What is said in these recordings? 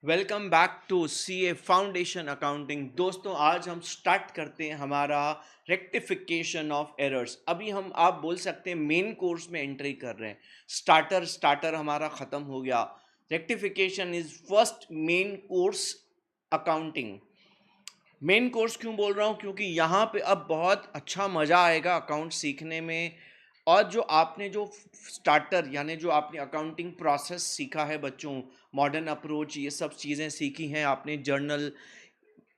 Welcome back to CA foundation accounting. दोस्तों, आज हम स्टार्ट करते हैं हमारा रेक्टिफिकेशन ऑफ एरर्स। अभी हम आप बोल सकते हैं मेन कोर्स में एंट्री कर रहे हैं। स्टार्टर हमारा ख़त्म हो गया। Rectification is first main course accounting. Main course क्यों बोल रहा हूँ? क्योंकि यहाँ पे अब बहुत अच्छा मज़ा आएगा अकाउंट सीखने में। और जो आपने जो स्टार्टर यानी जो आपने अकाउंटिंग प्रोसेस सीखा है बच्चों, मॉडर्न अप्रोच, ये सब चीज़ें सीखी हैं आपने, जर्नल,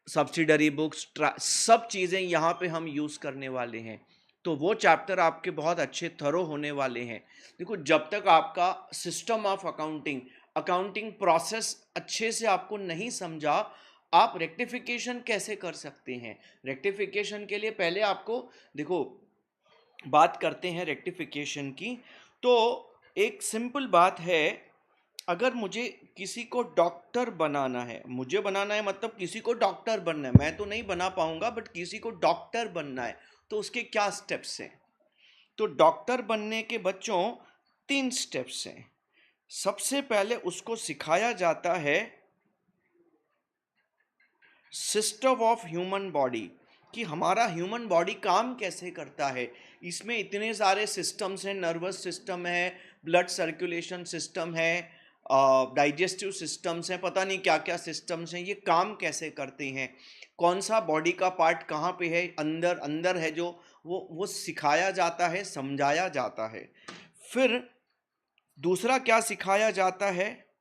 सब्सिडरी बुक्स, सब चीज़ें यहाँ पे हम यूज़ करने वाले हैं। तो वो चैप्टर आपके बहुत अच्छे थरो होने वाले हैं। देखो, जब तक आपका system of accounting accounting process अच्छे से आपको नहीं समझा, आप रेक्टिफिकेशन कैसे कर सकते हैं? रेक्टिफिकेशन के लिए पहले आपको देखो, बात करते हैं रेक्टिफिकेशन की। तो एक सिंपल बात है, अगर मुझे किसी को डॉक्टर बनाना है, मुझे बनाना है मतलब किसी को डॉक्टर बनना है, मैं तो नहीं बना पाऊंगा बट किसी को डॉक्टर बनना है, तो उसके क्या स्टेप्स हैं? तो डॉक्टर बनने के बच्चों 3 स्टेप्स हैं। सबसे पहले उसको सिखाया जाता है सिस्टम ऑफ ह्यूमन बॉडी, कि हमारा ह्यूमन बॉडी काम कैसे करता है। इसमें इतने सारे सिस्टम्स हैं, नर्वस सिस्टम है, ब्लड सर्कुलेशन सिस्टम है, डाइजेस्टिव सिस्टम्स हैं, पता नहीं क्या क्या सिस्टम्स हैं, ये काम कैसे करते हैं, कौन सा बॉडी का पार्ट कहाँ पे है, अंदर अंदर है जो, वो सिखाया जाता है, समझाया जाता है। फिर दूसरा क्या सिखाया जाता है?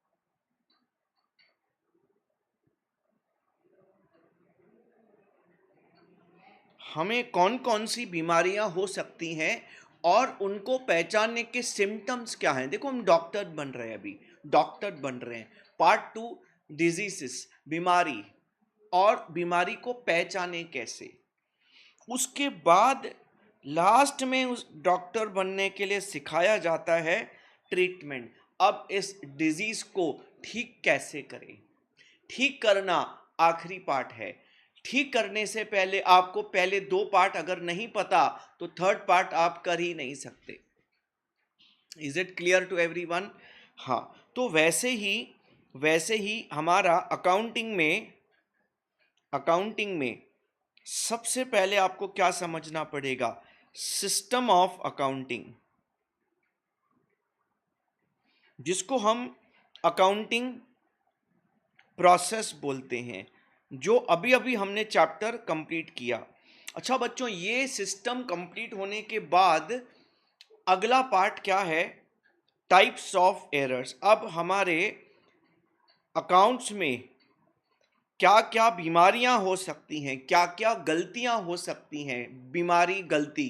हमें कौन कौन सी बीमारियां हो सकती हैं और उनको पहचानने के सिम्टम्स क्या हैं। देखो, हम डॉक्टर बन रहे हैं, अभी डॉक्टर बन रहे हैं। पार्ट 2, डिजीजेस, बीमारी, और बीमारी को पहचाने कैसे। उसके बाद लास्ट में उस डॉक्टर बनने के लिए सिखाया जाता है ट्रीटमेंट। अब इस डिजीज को ठीक कैसे करें। ठीक करना आखिरी पार्ट है। ठीक करने से पहले आपको पहले 2 पार्ट अगर नहीं पता तो थर्ड पार्ट आप कर ही नहीं सकते। Is it clear to everyone? हाँ, तो वैसे ही हमारा अकाउंटिंग में सबसे पहले आपको क्या समझना पड़ेगा? सिस्टम ऑफ अकाउंटिंग, जिसको हम अकाउंटिंग प्रोसेस बोलते हैं, जो अभी अभी हमने चैप्टर कंप्लीट किया। अच्छा बच्चों, ये सिस्टम कंप्लीट होने के बाद अगला पार्ट क्या है? Types of errors. अब हमारे अकाउंट्स में क्या क्या बीमारियां हो सकती हैं, क्या क्या गलतियां हो सकती हैं। बीमारी गलती,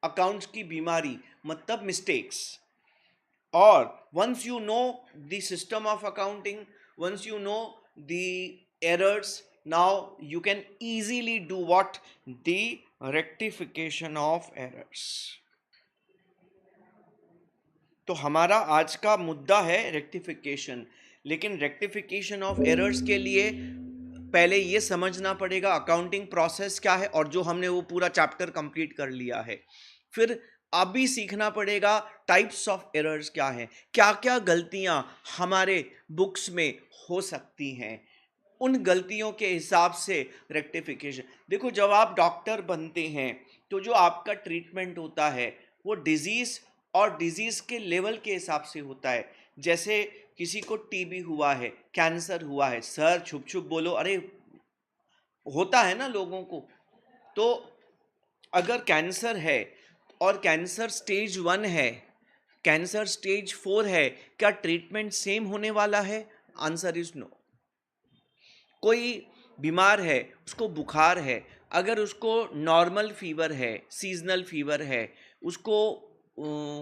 अकाउंट्स की बीमारी मतलब मिस्टेक्स। और once you know the system of accounting, once you know the errors, now you can easily do what? The rectification of errors. तो हमारा आज का मुद्दा है रेक्टिफिकेशन। लेकिन रेक्टिफिकेशन ऑफ एरर्स के लिए पहले ये समझना पड़ेगा अकाउंटिंग प्रोसेस क्या है, और जो हमने वो पूरा चैप्टर कंप्लीट कर लिया है। फिर अभी सीखना पड़ेगा टाइप्स ऑफ एरर्स क्या है, क्या क्या गलतियां हमारे बुक्स में हो सकती हैं, उन गलतियों के हिसाब से रेक्टिफिकेशन। देखो, जब आप डॉक्टर बनते हैं तो जो आपका ट्रीटमेंट होता है वो डिजीज और डिजीज के लेवल के हिसाब से होता है। जैसे किसी को टीबी हुआ है, कैंसर हुआ है, सर छुप छुप बोलो, अरे होता है ना लोगों को। तो अगर कैंसर है और कैंसर स्टेज 1 है, कैंसर स्टेज 4 है, क्या ट्रीटमेंट सेम होने वाला है? Answer is no. कोई बीमार है, उसको बुखार है, अगर उसको नॉर्मल फीवर है, सीजनल फीवर है, उसको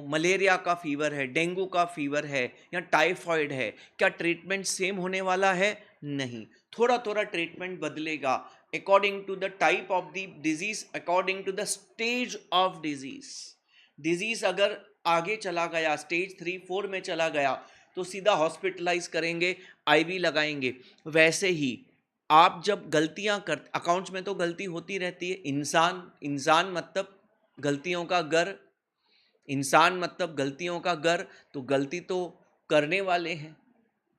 मलेरिया का फीवर है, डेंगू का फीवर है, या टाइफॉइड है, क्या ट्रीटमेंट सेम होने वाला है? नहीं, थोड़ा थोड़ा ट्रीटमेंट बदलेगा according to the type of the disease, according to the stage of disease. Disease अगर आगे चला गया, स्टेज 3 4 में चला गया, तो सीधा हॉस्पिटलाइज करेंगे, आईवी लगाएंगे। वैसे ही आप जब गलतियां कर, अकाउंट्स में तो गलती होती रहती है। इंसान मतलब गलतियों का घर, इंसान मतलब गलतियों का घर, तो गलती तो करने वाले हैं।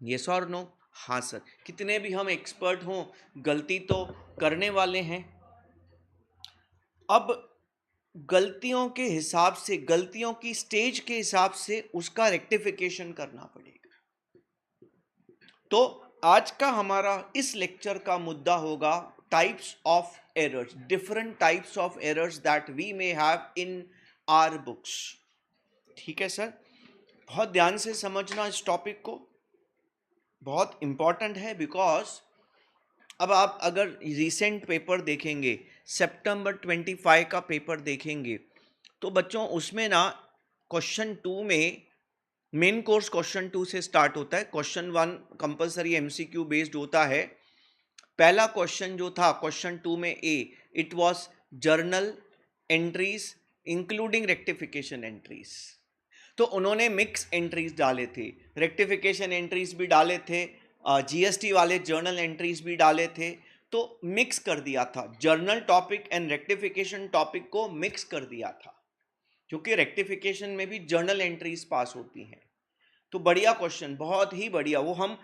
यस और नो? हाँ सर। कितने भी हम एक्सपर्ट हों, गलती तो करने वाले हैं। अब गलतियों के हिसाब से, गलतियों की स्टेज के हिसाब से उसका रेक्टिफिकेशन करना पड़ेगा। तो आज का हमारा इस लेक्चर का मुद्दा होगा types of errors, different types of errors that we may have in our books. ठीक है सर, बहुत ध्यान से समझना इस टॉपिक को, बहुत इंपॉर्टेंट है। बिकॉज अब आप अगर रिसेंट पेपर देखेंगे, सितंबर 25 का पेपर देखेंगे, तो बच्चों उसमें ना क्वेश्चन 2 में, मेन कोर्स क्वेश्चन 2 से स्टार्ट होता है। क्वेश्चन 1 कंपलसरी एमसीक्यू बेस्ड होता है। पहला क्वेश्चन जो था क्वेश्चन 2 में A, it was journal entries including rectification entries. तो उन्होंने मिक्स एंट्रीज डाले थे, रेक्टिफिकेशन एंट्रीज भी डाले थे, जीएसटी वाले जर्नल एंट्रीज भी डाले थे। तो मिक्स कर दिया था, journal topic and rectification topic को मिक्स कर दिया था, क्योंकि रेक्टिफिकेशन में भी जर्नल एंट्रीज पास होती हैं। तो बढ़िया क्वेश्चन, बहुत ही बढ़िया। वो हम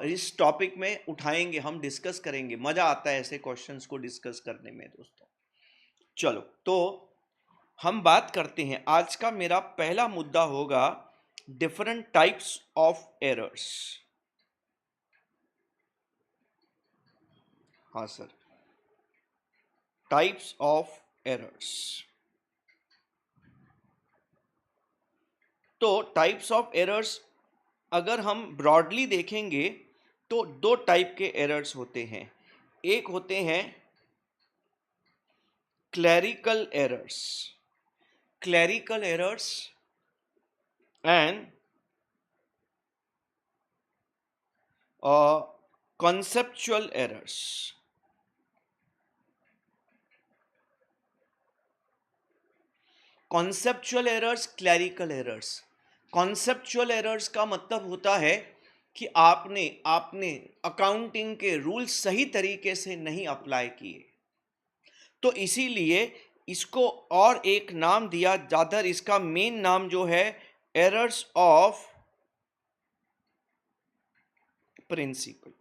इस टॉपिक में उठाएंगे, हम डिस्कस करेंगे। मजा आता है ऐसे क्वेश्चंस को डिस्कस करने में दोस्तों। चलो, तो हम बात करते हैं। आज का मेरा पहला मुद्दा होगा डिफरेंट टाइप्स ऑफ एरर्स। हाँ सर, टाइप्स ऑफ एरर्स। तो टाइप्स ऑफ एरर्स अगर हम ब्रॉडली देखेंगे तो दो टाइप के एरर्स होते हैं। एक होते हैं clerical errors, clerical errors and conceptual errors। Conceptual errors, clerical errors. Conceptual errors का मतलब होता है कि आपने आपने अकाउंटिंग के रूल्स सही तरीके से नहीं अप्लाई किए, तो इसीलिए इसको और एक नाम दिया जाता है। इसका मेन नाम जो है एरर्स ऑफ प्रिंसिपल।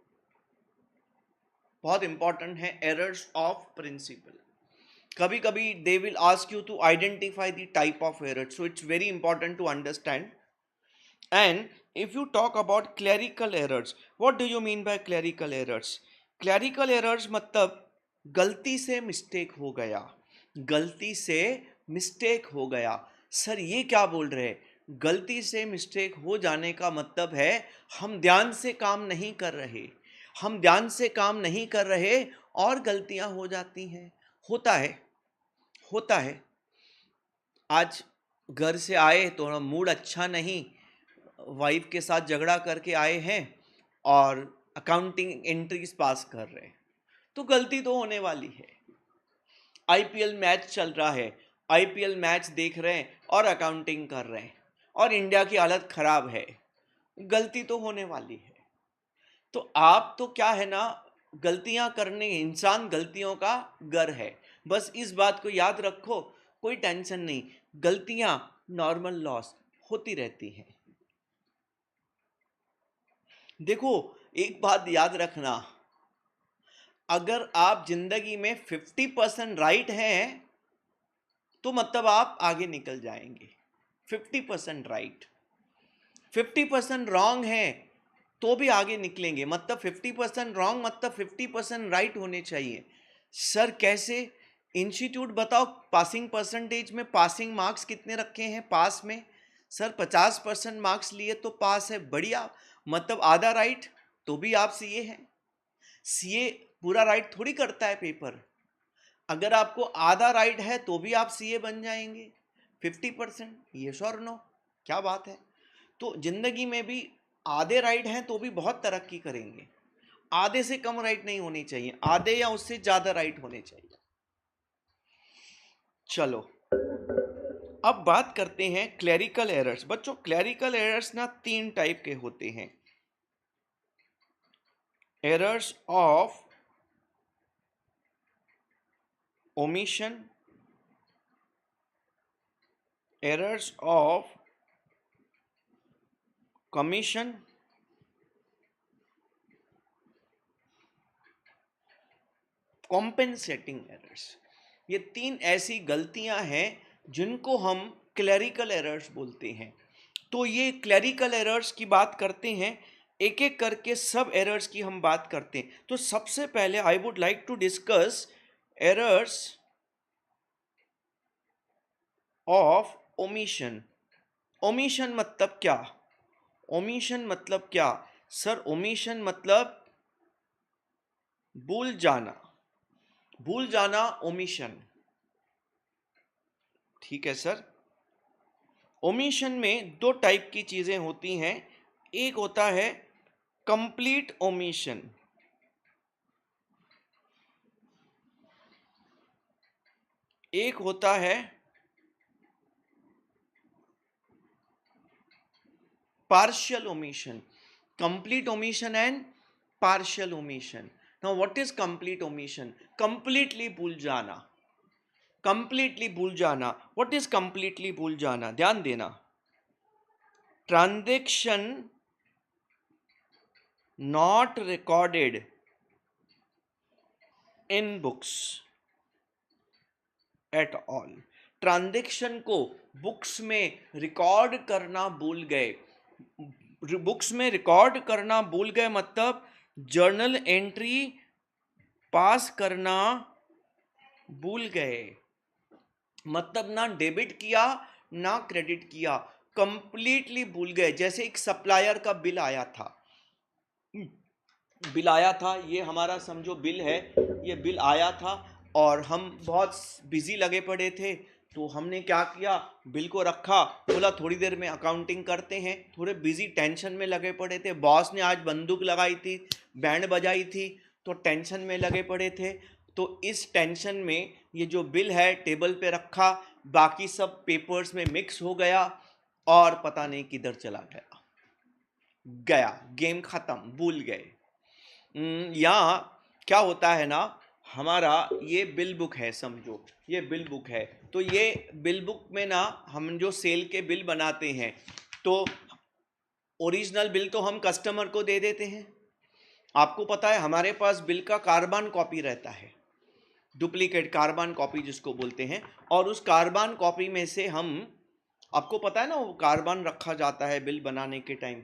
बहुत इंपॉर्टेंट है, एरर्स ऑफ प्रिंसिपल। कभी कभी they will ask you to identify the type of error, so it's very important to understand. And if you talk about clerical errors, what do you mean by clerical errors? clerical errors मतलब गलती से mistake हो गया, गलती से mistake हो गया। Sir ये क्या बोल रहे हैं? गलती से मिस्टेक हो जाने का मतलब है हम ध्यान से काम नहीं कर रहे, हम ध्यान से काम नहीं कर रहे और गलतियां हो जाती हैं। होता है, होता है। आज घर से आए तो मूड अच्छा नहीं, वाइफ के साथ झगड़ा करके आए हैं और अकाउंटिंग एंट्रीज पास कर रहे हैं, तो गलती तो होने वाली है। आईपीएल मैच चल रहा है, आईपीएल मैच देख रहे हैं और अकाउंटिंग कर रहे हैं और इंडिया की हालत खराब है, गलती तो होने वाली है। तो आप तो क्या है ना, गलतियां करने, इंसान गलतियों का घर है। बस इस बात को याद रखो, कोई टेंशन नहीं, गलतियां नॉर्मल लॉस होती रहती हैं। देखो, एक बात याद रखना, अगर आप जिंदगी में 50% राइट हैं तो मतलब आप आगे निकल जाएंगे। 50% राइट, 50% रॉन्ग है तो भी आगे निकलेंगे। मतलब 50% रॉन्ग मतलब 50% राइट होने चाहिए। सर कैसे? इंस्टीट्यूट बताओ, पासिंग परसेंटेज में पासिंग मार्क्स कितने रखे हैं पास में? सर 50% मार्क्स लिए तो पास है, बढ़िया। मतलब आधा राइट तो भी आप सीए हैं। सीए पूरा राइट थोड़ी करता है पेपर। अगर आपको आधा राइट है तो भी आप सीए बन जाएंगे। 50%, ये और नो, क्या बात है। तो जिंदगी में भी आधे राइट हैं तो भी बहुत तरक्की करेंगे। आधे से कम राइट नहीं होनी चाहिए, आधे या उससे ज्यादा राइट होने चाहिए। चलो, अब बात करते हैं क्लैरिकल एरर्स। बच्चों, क्लैरिकल एरर्स ना 3 टाइप के होते हैं। Errors of omission, errors of commission compensating errors. ये 3 ऐसी गलतियां हैं जिनको हम क्लरिकल एरर्स बोलते हैं। तो ये क्लरिकल एरर्स की बात करते हैं, एक एक करके सब एरर्स की हम बात करते हैं। तो सबसे पहले I would like to discuss errors of omission. Omission मतलब क्या? ओमिशन मतलब क्या सर? ओमिशन मतलब भूल जाना, भूल जाना ओमिशन। ठीक है सर। ओमिशन में 2 टाइप की चीजें होती हैं। एक होता है कंप्लीट ओमिशन, एक होता है partial omission. Complete omission and partial omission. Now what is complete omission? Completely भूल जाना, completely भूल जाना। What is completely भूल जाना? ध्यान देना, transaction not recorded in books at all। Transaction को बुक्स में रिकॉर्ड करना भूल गए। बुक्स में रिकॉर्ड करना भूल गए मतलब जर्नल एंट्री पास करना भूल गए, मतलब ना डेबिट किया ना क्रेडिट किया, कंप्लीटली भूल गए। जैसे एक सप्लायर का बिल आया था, बिल आया था, ये हमारा समझो बिल है, ये बिल आया था और हम बहुत बिजी लगे पड़े थे, तो हमने क्या किया, बिल को रखा, बोला थोड़ी देर में अकाउंटिंग करते हैं। थोड़े बिजी टेंशन में लगे पड़े थे, बॉस ने आज बंदूक लगाई थी, बैंड बजाई थी, तो टेंशन में लगे पड़े थे। तो इस टेंशन में ये जो बिल है टेबल पे रखा, बाकी सब पेपर्स में मिक्स हो गया और पता नहीं किधर चला गया, गेम खत्म, भूल गए। यहाँ क्या होता है ना, हमारा ये बिल बुक है, समझो ये बिल बुक है, तो ये बिल बुक में ना हम जो सेल के बिल बनाते हैं, तो ओरिजिनल बिल तो हम कस्टमर को दे देते हैं। आपको पता है हमारे पास बिल का कार्बन कॉपी रहता है, डुप्लीकेट कार्बन कॉपी जिसको बोलते हैं, और उस कार्बन कॉपी में से हम, आपको पता है ना वो कार्बन रखा जाता है बिल बनाने के टाइम।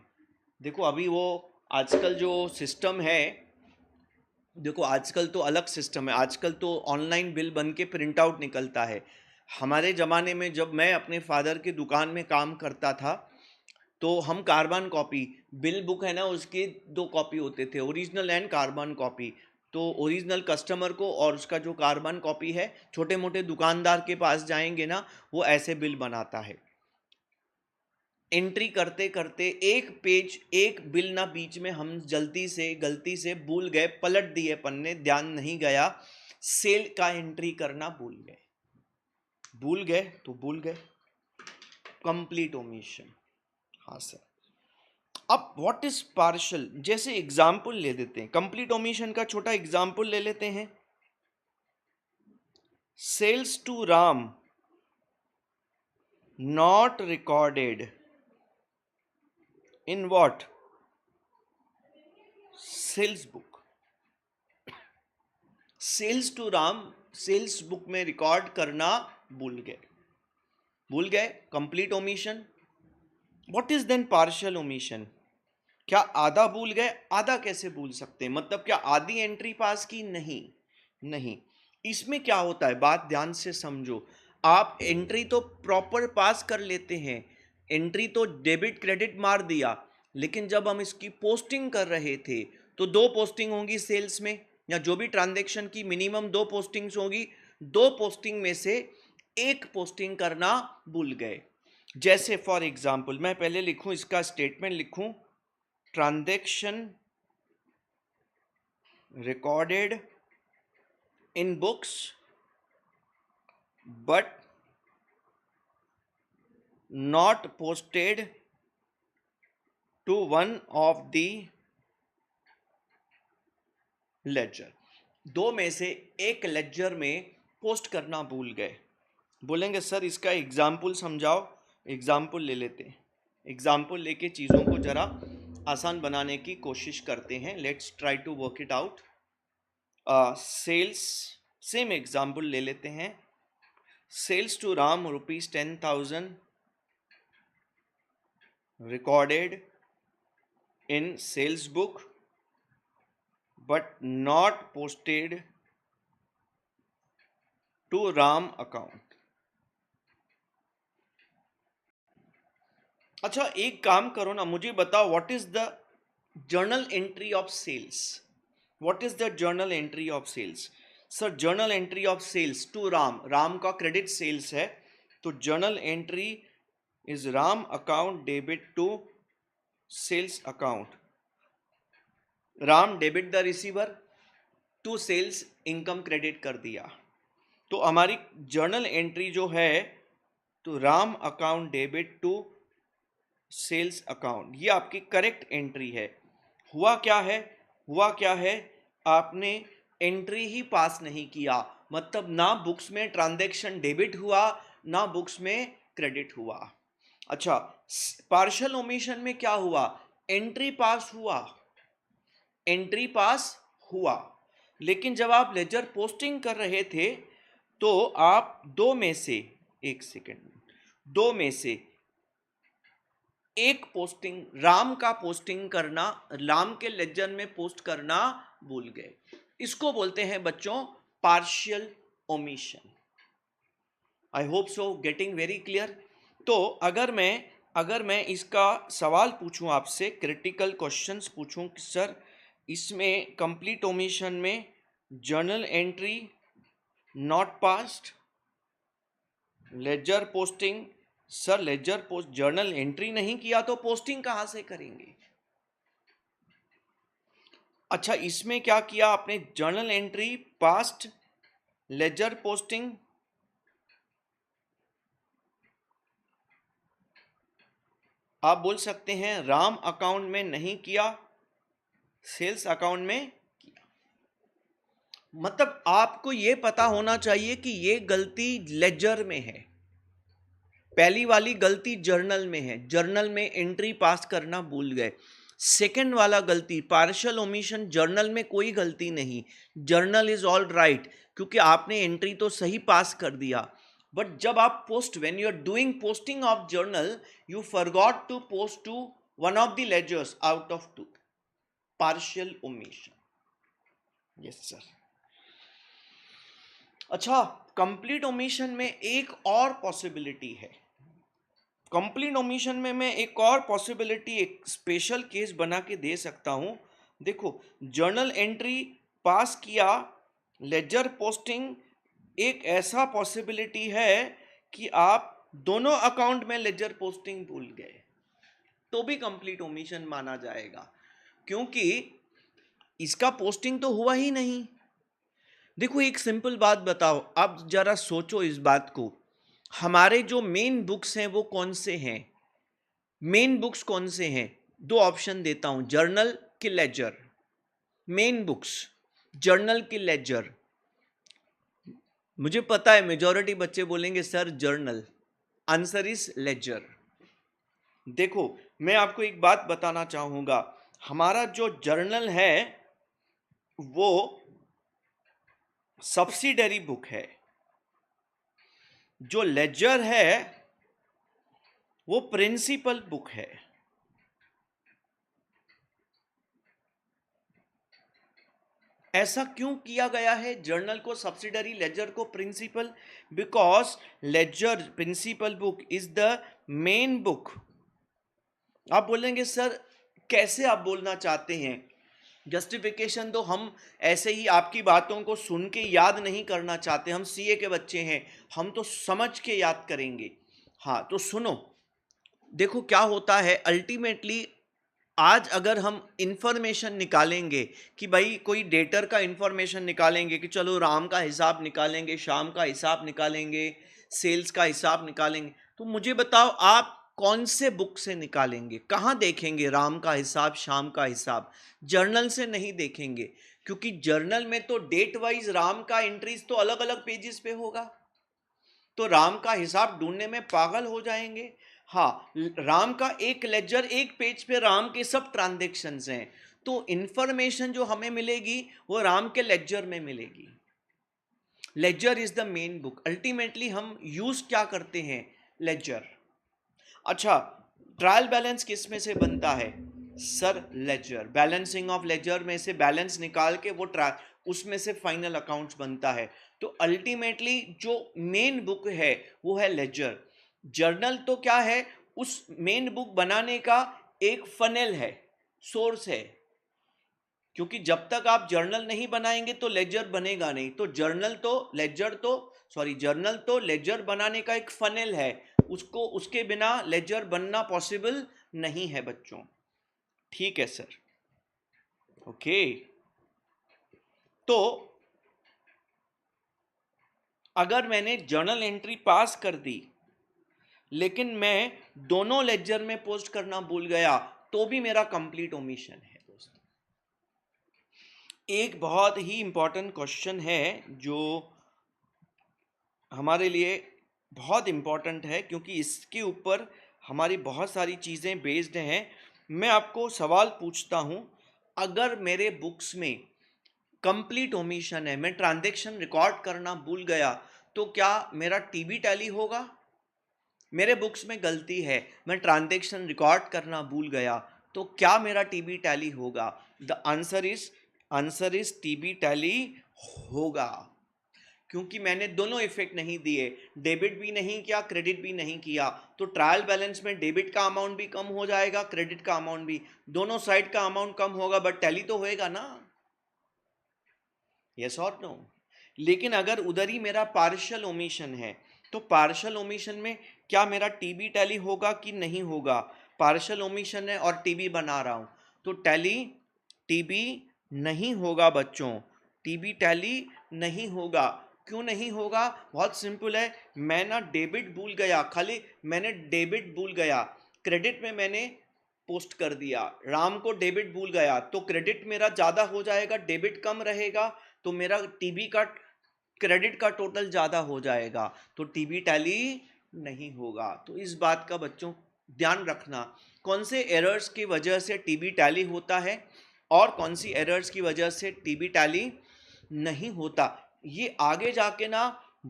देखो अभी वो आजकल जो सिस्टम है, देखो आजकल तो अलग सिस्टम है, आजकल तो ऑनलाइन बिल बन के प्रिंट आउट निकलता है। हमारे ज़माने में जब मैं अपने फादर की दुकान में काम करता था, तो हम कार्बन कॉपी, बिल बुक है ना उसके 2 कॉपी होते थे, ओरिजिनल एंड कार्बन कॉपी। तो ओरिजिनल कस्टमर को और उसका जो कार्बन कॉपी है छोटे मोटे दुकानदार के पास जाएंगे ना, वो ऐसे बिल बनाता है। एंट्री करते करते एक पेज, एक बिल ना बीच में हम गलती से भूल गए, पलट दिए पन्ने, ध्यान नहीं गया, सेल का एंट्री करना भूल गए तो भूल गए, कंप्लीट ओमिशन। हाँ सर। अब व्हाट इज पार्शियल, जैसे एग्जाम्पल ले लेते हैं, कंप्लीट ओमिशन का छोटा एग्जाम्पल ले लेते हैं। Sales to Ram not recorded in what? Sales book. Sales to Ram sales book में रिकॉर्ड करना भूल गए, complete omission. What is then partial omission? क्या आधा भूल गए? आधा कैसे भूल सकते हैं, मतलब क्या आधी एंट्री पास की? नहीं। इसमें क्या होता है, बात ध्यान से समझो। आप एंट्री तो प्रॉपर पास कर लेते हैं, एंट्री तो डेबिट क्रेडिट मार दिया, लेकिन जब हम इसकी पोस्टिंग कर रहे थे तो 2 पोस्टिंग होंगी सेल्स में, या जो भी ट्रांजैक्शन की मिनिमम 2 पोस्टिंग्स होगी, 2 पोस्टिंग में से एक पोस्टिंग करना भूल गए। जैसे फॉर एग्जाम्पल मैं पहले लिखूं, इसका स्टेटमेंट लिखूं, transaction recorded in books but not posted to one of the ledger। 2 में से एक लेजर में पोस्ट करना भूल गए। बोलेंगे सर इसका एग्जाम्पल समझाओ। एग्जाम्पल ले लेते हैं, एग्जाम्पल लेके चीज़ों को ज़रा आसान बनाने की कोशिश करते हैं। Let's try to work it out. Sales, same example ले लेते हैं। Sales to Ram ₹10,000 recorded in sales book but not posted to Ram account। अच्छा एक काम करो ना, मुझे बताओ what is the journal entry of sales. What is the journal entry of sales? Sir journal entry of sales to Ram, Ram का credit sales है, तो journal entry is Ram account debit to sales account. Ram debit the receiver to sales income credit कर दिया। तो हमारी journal entry जो है तो Ram account debit to sales account, ये आपकी करेक्ट एंट्री है। हुआ क्या है, हुआ क्या है, आपने एंट्री ही पास नहीं किया, मतलब ना बुक्स में ट्रांजैक्शन डेबिट हुआ ना बुक्स में क्रेडिट हुआ। अच्छा पार्शियल ओमिशन में क्या हुआ, एंट्री पास हुआ, एंट्री पास हुआ, लेकिन जब आप लेजर पोस्टिंग कर रहे थे तो आप दो में से, एक सेकेंड, दो में से एक पोस्टिंग, राम का पोस्टिंग करना, राम के लेजर में पोस्ट करना भूल गए। इसको बोलते हैं बच्चों पार्शियल ओमिशन। आई hope so getting very clear. तो अगर मैं इसका सवाल पूछूं आपसे, क्रिटिकल क्वेश्चंस पूछूं कि सर इसमें कंप्लीट ओमिशन में journal entry not passed, ledger posting, sir ledger post journal entry नहीं किया तो पोस्टिंग कहां से करेंगे? अच्छा इसमें क्या किया आपने, journal entry past, ledger posting, आप बोल सकते हैं राम अकाउंट में नहीं किया, सेल्स अकाउंट में किया। मतलब आपको यह पता होना चाहिए कि यह गलती लेजर में है, पहली वाली गलती जर्नल में है, जर्नल में एंट्री पास करना भूल गए। सेकंड वाला गलती पार्शियल ओमिशन, जर्नल में कोई गलती नहीं, जर्नल इज ऑल राइट क्योंकि आपने एंट्री तो सही पास कर दिया, बट जब आप post, when you are doing posting of journal you forgot to post to one of the ledgers out of two, partial omission. Yes sir. अच्छा कंप्लीट ओमिशन में एक और पॉसिबिलिटी है, कंप्लीट ओमिशन में मैं एक और पॉसिबिलिटी, एक स्पेशल केस बना के दे सकता हूं। देखो जर्नल एंट्री पास किया, लेजर पोस्टिंग, एक ऐसा पॉसिबिलिटी है कि आप दोनों अकाउंट में लेजर पोस्टिंग भूल गए तो भी कंप्लीट ओमिशन माना जाएगा क्योंकि इसका पोस्टिंग तो हुआ ही नहीं। देखो एक सिंपल बात बताओ, आप जरा सोचो इस बात को, हमारे जो मेन बुक्स हैं वो कौन से हैं, मेन बुक्स कौन से हैं? दो ऑप्शन देता हूं, जर्नल की लेजर, मेन बुक्स जर्नल की लेजर। मुझे पता है मेजॉरिटी बच्चे बोलेंगे sir journal, answer is ledger. देखो मैं आपको एक बात बताना चाहूंगा, हमारा जो जर्नल है वो सब्सिडरी बुक है, जो लेजर है वो प्रिंसिपल बुक है। ऐसा क्यों किया गया है, जर्नल को सब्सिडरी लेजर को principal? Because ledger principal book is the main book. आप बोलेंगे सर कैसे आप बोलना चाहते हैं, जस्टिफिकेशन तो हम ऐसे ही आपकी बातों को सुन के याद नहीं करना चाहते, हम सीए के बच्चे हैं, हम तो समझ के याद करेंगे। हाँ तो सुनो, देखो क्या होता है अल्टीमेटली, आज अगर हम इंफॉर्मेशन निकालेंगे कि भाई कोई डेटर का इंफॉर्मेशन निकालेंगे कि चलो राम का हिसाब निकालेंगे, शाम का हिसाब निकालेंगे, सेल्स का हिसाब निकालेंगे, तो मुझे बताओ आप कौन से बुक से निकालेंगे, कहाँ देखेंगे राम का हिसाब शाम का हिसाब? जर्नल से नहीं देखेंगे क्योंकि जर्नल में तो डेट वाइज राम का एंट्रीज तो अलग अलग पेजेस पे होगा, तो राम का हिसाब ढूंढने में पागल हो जाएंगे। हाँ राम का एक लेजर, एक पेज पे राम के सब ट्रांजैक्शंस हैं, तो इंफॉर्मेशन जो हमें मिलेगी वो राम के लेक्चर में मिलेगी। Lecture is the main book. Ultimately हम यूज क्या करते हैं? लेक्चर। अच्छा, ट्रायल बैलेंस किस में से बनता है sir? Lecture. Balancing of lecture में से बैलेंस निकाल के वो उसमें से फाइनल अकाउंट्स बनता है। तो अल्टीमेटली जो मेन बुक है वो है लेक्चर। जर्नल तो क्या है? उस मेन बुक बनाने का एक फनेल है, सोर्स है। क्योंकि जब तक आप जर्नल नहीं बनाएंगे तो लेक्चर बनेगा नहीं। तो जर्नल तो लेक्चर बनाने का एक फनेल है, उसके बिना लेक्चर बनना पॉसिबल नहीं है बच्चों। ठीक है सर, ओके। तो अगर मैंने जर्नल एंट्री पास कर दी लेकिन मैं दोनों लेक्चर में पोस्ट करना भूल गया तो भी मेरा कंप्लीट ओमिशन है दोस्तों। एक बहुत ही इंपॉर्टेंट क्वेश्चन है जो हमारे लिए बहुत इंपॉर्टेंट है, क्योंकि इसके ऊपर हमारी बहुत सारी चीज़ें बेस्ड हैं। मैं आपको सवाल पूछता हूँ, अगर मेरे बुक्स में कंप्लीट ओमिशन है, मैं ट्रांजैक्शन रिकॉर्ड करना भूल गया, तो क्या मेरा टीबी टैली होगा? मेरे बुक्स में गलती है, मैं ट्रांजैक्शन रिकॉर्ड करना भूल गया, तो क्या मेरा टीबी टैली होगा? The answer is TB tally होगा, क्योंकि मैंने दोनों इफेक्ट नहीं दिए, डेबिट भी नहीं किया, क्रेडिट भी नहीं किया। तो ट्रायल बैलेंस में डेबिट का अमाउंट भी कम हो जाएगा, क्रेडिट का अमाउंट भी, दोनों साइड का अमाउंट कम होगा, बट टैली तो होएगा ना? यस और नो? लेकिन अगर उधर ही मेरा पार्शियल ओमिशन है, तो पार्शियल ओमिशन में क्या मेरा टीबी टैली होगा कि नहीं होगा? पार्शियल ओमिशन है और टीबी बना रहा हूं, तो टीबी नहीं होगा बच्चों, टीबी टैली नहीं होगा। क्यों नहीं होगा? बहुत सिंपल है, मैं ना डेबिट भूल गया, खाली मैंने डेबिट भूल गया, क्रेडिट में मैंने पोस्ट कर दिया। राम को डेबिट भूल गया तो क्रेडिट मेरा ज्यादा हो जाएगा, डेबिट कम रहेगा, तो मेरा टीबी का क्रेडिट का टोटल ज्यादा हो जाएगा, तो टीबी टैली नहीं होगा। तो इस बात का बच्चों ध्यान रखना, कौन से एरर्स की वजह से टीबी टैली होता है और कौन सी एरर्स की वजह से टीबी टैली नहीं होता। ये आगे जाके ना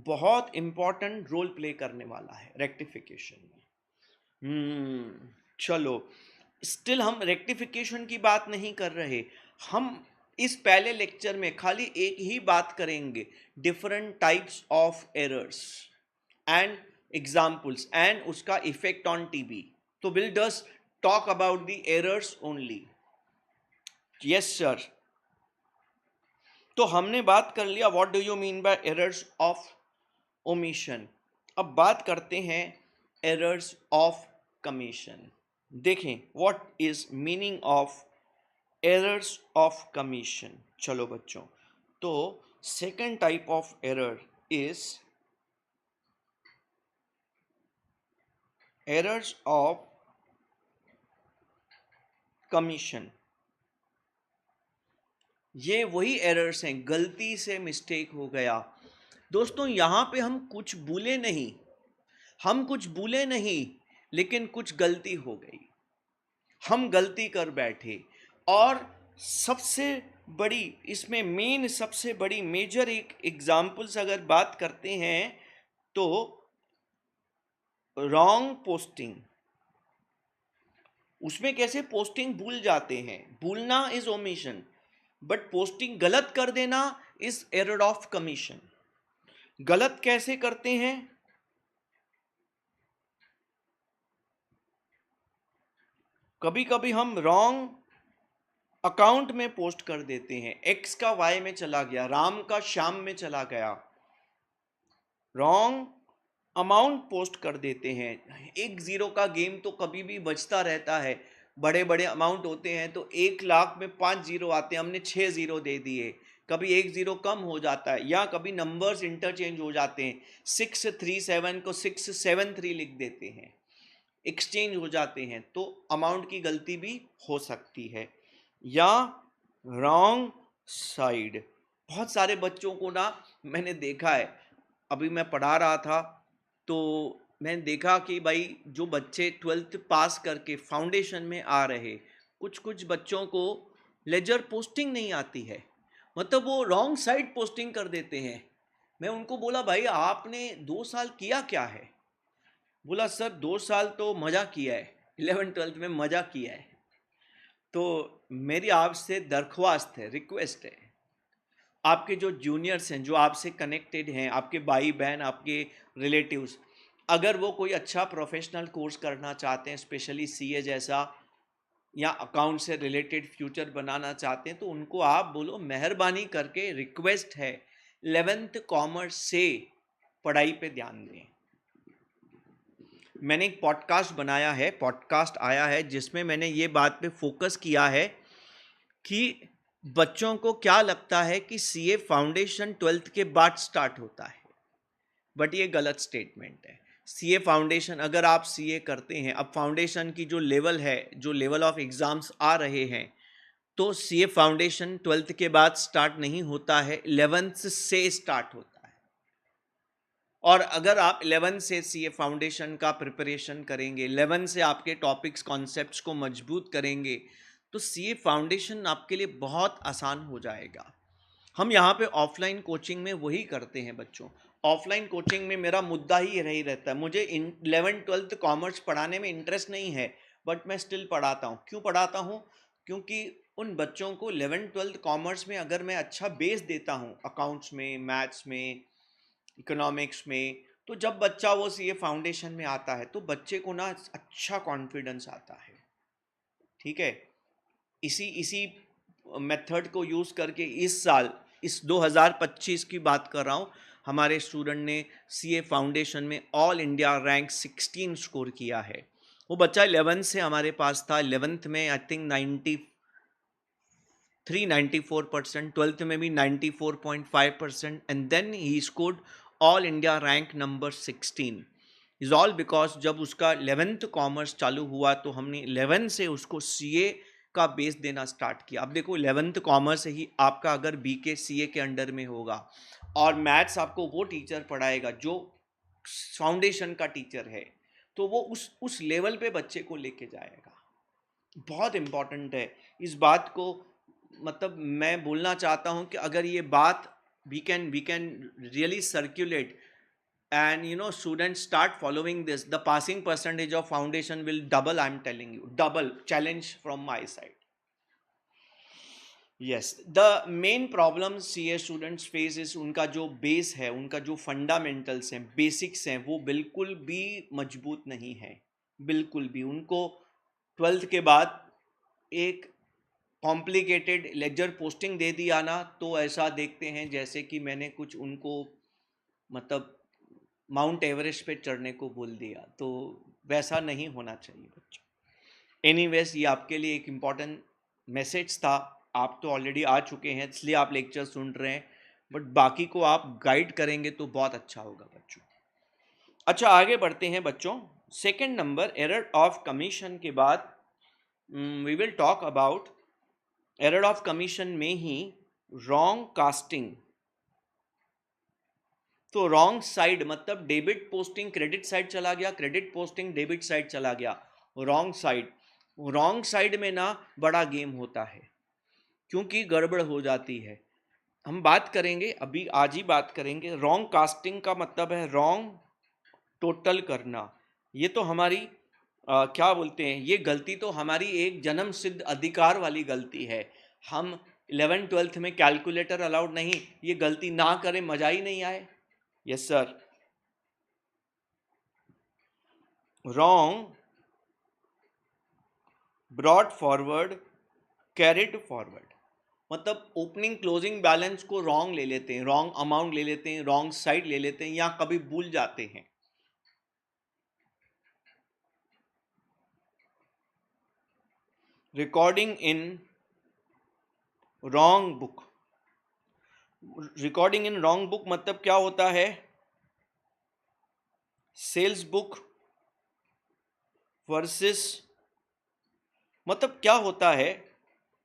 बहुत इंपॉर्टेंट रोल प्ले करने वाला है रेक्टिफिकेशन में। चलो, स्टिल हम रेक्टिफिकेशन की बात नहीं कर रहे, हम इस पहले लेक्चर में खाली एक ही बात करेंगे, different types of errors and examples and उसका इफेक्ट ऑन टीबी। तो will just talk about the errors only. Yes sir. तो हमने बात कर लिया what do you mean by errors of omission. अब बात करते हैं एरर्स ऑफ कमीशन। देखें what is meaning of errors of commission. चलो बच्चों, तो second type of error is errors of commission. ये वही एरर्स हैं, गलती से मिस्टेक हो गया। दोस्तों यहां पे हम कुछ भूले नहीं, लेकिन कुछ गलती हो गई, हम गलती कर बैठे। और सबसे बड़ी इसमें सबसे बड़ी मेजर एक एग्जाम्पल्स अगर बात करते हैं तो रॉन्ग पोस्टिंग। उसमें कैसे पोस्टिंग भूल जाते हैं, भूलना इज ओमिशन, बट पोस्टिंग गलत कर देना इज एरर ऑफ कमीशन। गलत कैसे करते हैं? कभी कभी हम रॉन्ग अकाउंट में पोस्ट कर देते हैं, एक्स का वाई में चला गया, राम का श्याम में चला गया, रॉन्ग अमाउंट पोस्ट कर देते हैं। 1-0 का गेम तो कभी भी बचता रहता है, बड़े बड़े अमाउंट होते हैं तो 1 लाख में 5 जीरो आते हैं, हमने 6 जीरो दे दिए, कभी 1 जीरो कम हो जाता है या कभी नंबर्स इंटरचेंज हो जाते हैं, 637 को 673 लिख देते हैं, एक्सचेंज हो जाते हैं, तो अमाउंट की गलती भी हो सकती है। या रॉन्ग साइड, बहुत सारे बच्चों को ना मैंने देखा है, अभी मैं पढ़ा रहा था तो मैंने देखा कि भाई जो बच्चे 12th पास करके फाउंडेशन में आ रहे, कुछ बच्चों को लेजर पोस्टिंग नहीं आती है, मतलब वो रॉन्ग साइड पोस्टिंग कर देते हैं। मैं उनको बोला भाई आपने 2 साल किया क्या है? बोला सर 2 साल तो मज़ा किया है, 11th-12th में मज़ा किया है। तो मेरी आपसे दरख्वास्त है, रिक्वेस्ट है, आपके जो जूनियर्स हैं, जो आपसे कनेक्टेड हैं, आपके भाई बहन, आपके रिलेटिव्स, अगर वो कोई अच्छा प्रोफेशनल कोर्स करना चाहते हैं, स्पेशली सीए जैसा, या अकाउंट से रिलेटेड फ्यूचर बनाना चाहते हैं, तो उनको आप बोलो मेहरबानी करके रिक्वेस्ट है 11th कॉमर्स से पढ़ाई पे ध्यान दें। मैंने एक पॉडकास्ट बनाया है, पॉडकास्ट आया है, जिसमें मैंने ये बात पे फोकस किया है कि बच्चों को क्या लगता है कि सीए फाउंडेशन 12th के बाद स्टार्ट होता है, बट ये गलत स्टेटमेंट है। सीए फाउंडेशन, अगर आप सीए करते हैं, अब फाउंडेशन की जो लेवल है, जो लेवल ऑफ एग्जाम्स आ रहे हैं, तो सीए फाउंडेशन 12th के बाद स्टार्ट नहीं होता है, 11th से स्टार्ट होता है। और अगर आप 11 से सीए फाउंडेशन का प्रिपरेशन करेंगे, 11 से आपके टॉपिक्स कॉन्सेप्ट्स को मजबूत करेंगे, तो सीए फाउंडेशन आपके लिए बहुत आसान हो जाएगा। हम यहाँ पे ऑफलाइन कोचिंग में वही करते हैं बच्चों। ऑफलाइन कोचिंग में मेरा मुद्दा ही यही रहता है, मुझे 11th-12th कॉमर्स पढ़ाने में इंटरेस्ट नहीं है, बट मैं स्टिल पढ़ाता हूँ। क्यों पढ़ाता हूँ? क्योंकि उन बच्चों को 11th-12th कॉमर्स में अगर मैं अच्छा बेस देता हूँ, अकाउंट्स में, मैथ्स में, इकोनॉमिक्स में, तो जब बच्चा वो सीए फाउंडेशन में आता है तो बच्चे को ना अच्छा कॉन्फिडेंस आता है। ठीक है, इसी इसी मेथड को यूज़ करके इस साल, इस 2025 की बात कर रहा हूँ, हमारे स्टूडेंट ने सीए फाउंडेशन में ऑल इंडिया रैंक 16 स्कोर किया है। वो बच्चा 11 से हमारे पास था, 11th में आई थिंक 94%, 12th में भी 94.5%, and then he scored all India rank number 16। Is all because जब उसका 11th कॉमर्स चालू हुआ तो हमने 11 से उसको सीए का बेस देना स्टार्ट किया। अब देखो 11th कॉमर्स ही आपका अगर बीके सीए के अंडर में होगा, और मैथ्स आपको वो टीचर पढ़ाएगा जो फाउंडेशन का टीचर है, तो वो उस लेवल पे बच्चे को लेके जाएगा। बहुत इम्पॉर्टेंट है इस बात को, मतलब मैं बोलना चाहता हूँ कि अगर ये बात we can really circulate, and students start following this, the passing percentage of foundation will double. I'm telling you, double. Challenge from my side. Yes, the main problem CA students face is उनका जो base है, उनका जो fundamentals हैं, basics हैं, वो बिल्कुल भी मजबूत नहीं है। बिल्कुल भी उनको 12th के बाद एक कॉम्प्लिकेटेड लेक्चर पोस्टिंग दे दिया ना, तो ऐसा देखते हैं जैसे कि मैंने कुछ उनको, मतलब माउंट एवरेस्ट पे चढ़ने को बोल दिया, तो वैसा नहीं होना चाहिए बच्चों। एनीवेज, ये आपके लिए एक इम्पॉर्टेंट मैसेज था। आप तो ऑलरेडी आ चुके हैं इसलिए आप लेक्चर सुन रहे हैं, बट बाकी को आप गाइड करेंगे तो बहुत अच्छा होगा बच्चों। अच्छा, आगे बढ़ते हैं बच्चों। Second number, error of commission के बाद we will talk about error of commission में ही रॉन्ग कास्टिंग। तो रॉन्ग साइड मतलब डेबिट पोस्टिंग क्रेडिट साइड चला गया, क्रेडिट पोस्टिंग डेबिट साइड चला गया, रॉन्ग साइड। रॉन्ग साइड में ना बड़ा गेम होता है, क्योंकि गड़बड़ हो जाती है। हम बात करेंगे, अभी आज ही बात करेंगे। रॉन्ग कास्टिंग का मतलब है रॉन्ग टोटल करना। ये तो हमारी क्या बोलते हैं, ये गलती तो हमारी एक जन्म सिद्ध अधिकार वाली गलती है। हम 11th-12th में कैलकुलेटर अलाउड नहीं, ये गलती ना करें, मजा ही नहीं आए। Yes sir, wrong brought forward, carried forward, मतलब ओपनिंग क्लोजिंग बैलेंस को रॉन्ग ले लेते हैं, रॉन्ग अमाउंट ले लेते हैं, रॉन्ग साइड ले लेते हैं, या कभी भूल जाते हैं। Recording in wrong book, recording in wrong book मतलब क्या होता है? सेल्स बुक वर्सेस, मतलब क्या होता है,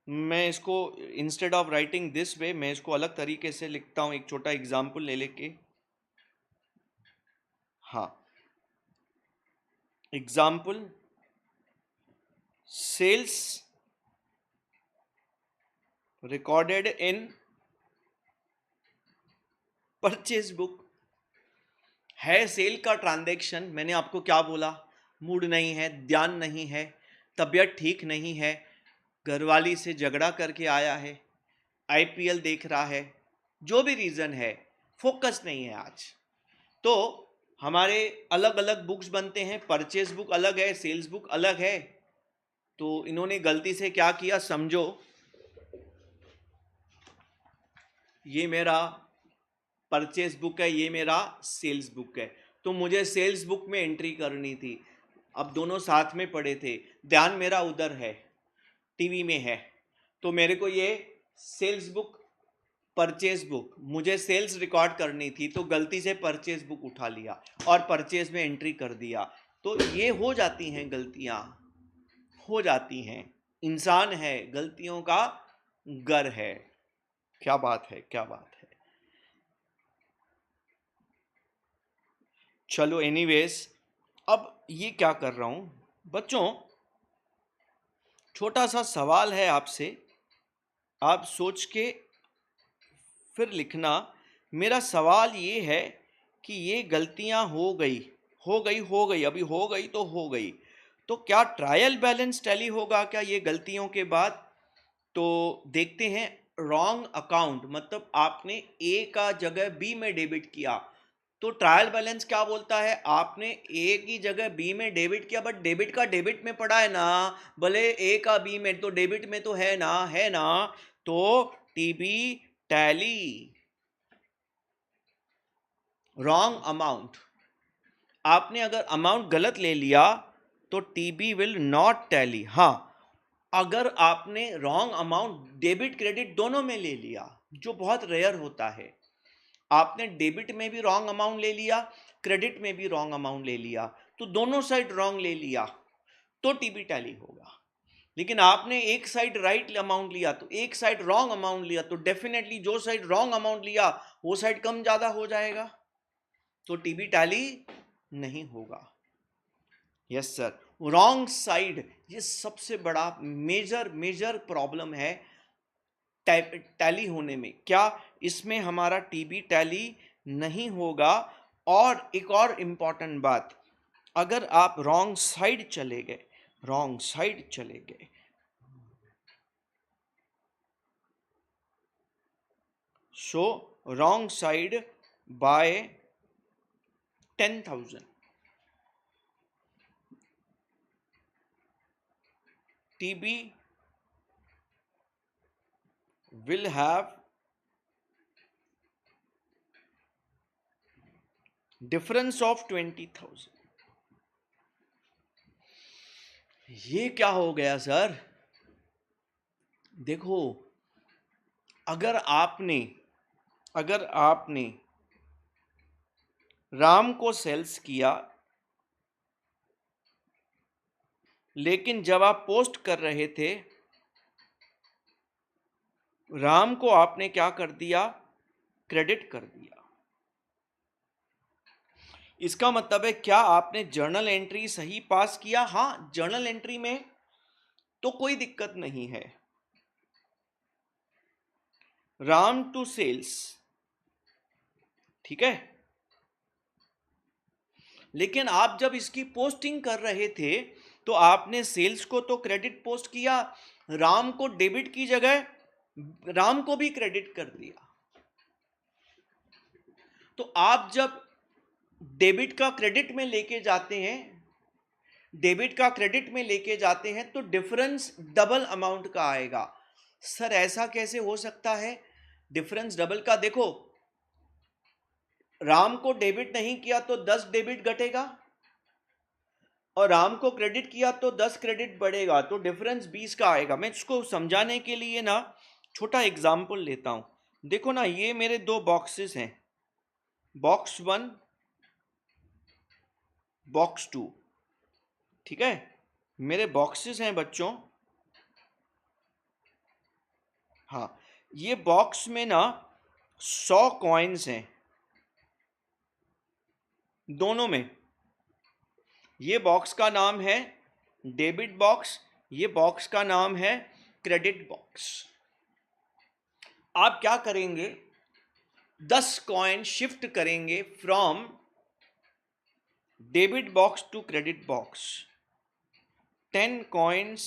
मैं इसको instead of writing this way, मैं इसको अलग तरीके से लिखता हूं, एक छोटा एग्जांपल ले लेके। हाँ, example, sales recorded in purchase book. है सेल का ट्रांजैक्शन, मैंने आपको क्या बोला, मूड नहीं है, ध्यान नहीं है, तबीयत ठीक नहीं है, घरवाली से झगड़ा करके आया है, आईपीएल देख रहा है, जो भी रीजन है, फोकस नहीं है आज, तो हमारे अलग अलग बुक्स बनते हैं, परचेज बुक अलग है, सेल्स बुक अलग है। तो इन्होंने गलती से क्या किया, समझो ये मेरा परचेज बुक है, ये मेरा सेल्स बुक है, तो मुझे सेल्स बुक में एंट्री करनी थी। अब दोनों साथ में पड़े थे, ध्यान मेरा उधर है, टीवी में है, तो मेरे को ये सेल्स बुक, परचेज बुक, मुझे सेल्स रिकॉर्ड करनी थी, तो गलती से परचेज बुक उठा लिया और परचेज में एंट्री कर दिया। तो ये हो जाती हैं गलतियां, हो जाती हैं, इंसान है, गलतियों का घर है। क्या बात है, क्या बात है। चलो एनीवेज, अब ये क्या कर रहा हूं बच्चों, छोटा सा सवाल है आपसे, आप सोच के फिर लिखना। मेरा सवाल ये है कि ये गलतियां हो गई, अभी हो गई तो हो गई, तो क्या ट्रायल बैलेंस टैली होगा क्या ये गलतियों के बाद? तो देखते हैं। रॉन्ग अकाउंट मतलब आपने ए का जगह बी में डेबिट किया, तो ट्रायल बैलेंस क्या बोलता है, आपने ए की जगह बी में डेबिट किया, बट डेबिट का डेबिट में पड़ा है ना, भले ए का बी में, तो डेबिट में तो है ना, है ना, तो टीबी टैली। रॉन्ग अमाउंट, आपने अगर अमाउंट गलत ले लिया तो टीबी विल नॉट टैली। हाँ, अगर आपने रॉन्ग अमाउंट डेबिट क्रेडिट दोनों में ले लिया, जो बहुत रेयर होता है, आपने डेबिट में भी रॉन्ग अमाउंट ले लिया, क्रेडिट में भी रॉन्ग अमाउंट ले लिया, तो दोनों साइड रॉन्ग ले लिया तो टीबी टैली होगा। लेकिन आपने एक साइड राइट अमाउंट लिया, तो एक साइड रॉन्ग अमाउंट लिया, तो डेफिनेटली जो साइड रॉन्ग अमाउंट लिया वो साइड कम ज्यादा हो जाएगा, तो टीबी टैली नहीं होगा। यस सर, रॉन्ग साइड, ये सबसे बड़ा मेजर मेजर प्रॉब्लम है टैली होने में। क्या इसमें हमारा टीबी टैली नहीं होगा? और एक और इंपॉर्टेंट बात, अगर आप रॉन्ग साइड चले गए, रॉन्ग साइड चले गए, so wrong side by 10,000, TB will have difference of 20,000। ये क्या हो गया सर? देखो, अगर आपने राम को सेल्स किया, लेकिन जब आप पोस्ट कर रहे थे, राम को आपने क्या कर दिया, क्रेडिट कर दिया, इसका मतलब है क्या आपने जर्नल एंट्री सही पास किया? हाँ, जर्नल एंट्री में तो कोई दिक्कत नहीं है, राम टू सेल्स, ठीक है, लेकिन आप जब इसकी पोस्टिंग कर रहे थे तो आपने सेल्स को तो क्रेडिट पोस्ट किया, राम को डेबिट की जगह राम को भी क्रेडिट कर दिया। तो आप जब डेबिट का क्रेडिट में लेके जाते हैं, डेबिट का क्रेडिट में लेके जाते हैं, तो डिफरेंस डबल अमाउंट का आएगा। सर ऐसा कैसे हो सकता है डिफरेंस डबल का? देखो, राम को डेबिट नहीं किया तो 10 डेबिट घटेगा, और राम को क्रेडिट किया तो 10 क्रेडिट बढ़ेगा, तो डिफरेंस 20 का आएगा। मैं इसको समझाने के लिए ना छोटा एग्जाम्पल लेता हूं। देखो ना, ये मेरे दो बॉक्सेस हैं, बॉक्स 1, बॉक्स 2, ठीक है, मेरे बॉक्सेस हैं बच्चों। हाँ, ये बॉक्स में ना 100 कॉइन्स हैं दोनों में। ये बॉक्स का नाम है डेबिट बॉक्स, ये बॉक्स का नाम है क्रेडिट बॉक्स। आप क्या करेंगे, 10 कॉइन शिफ्ट करेंगे from debit box to credit box, 10 coins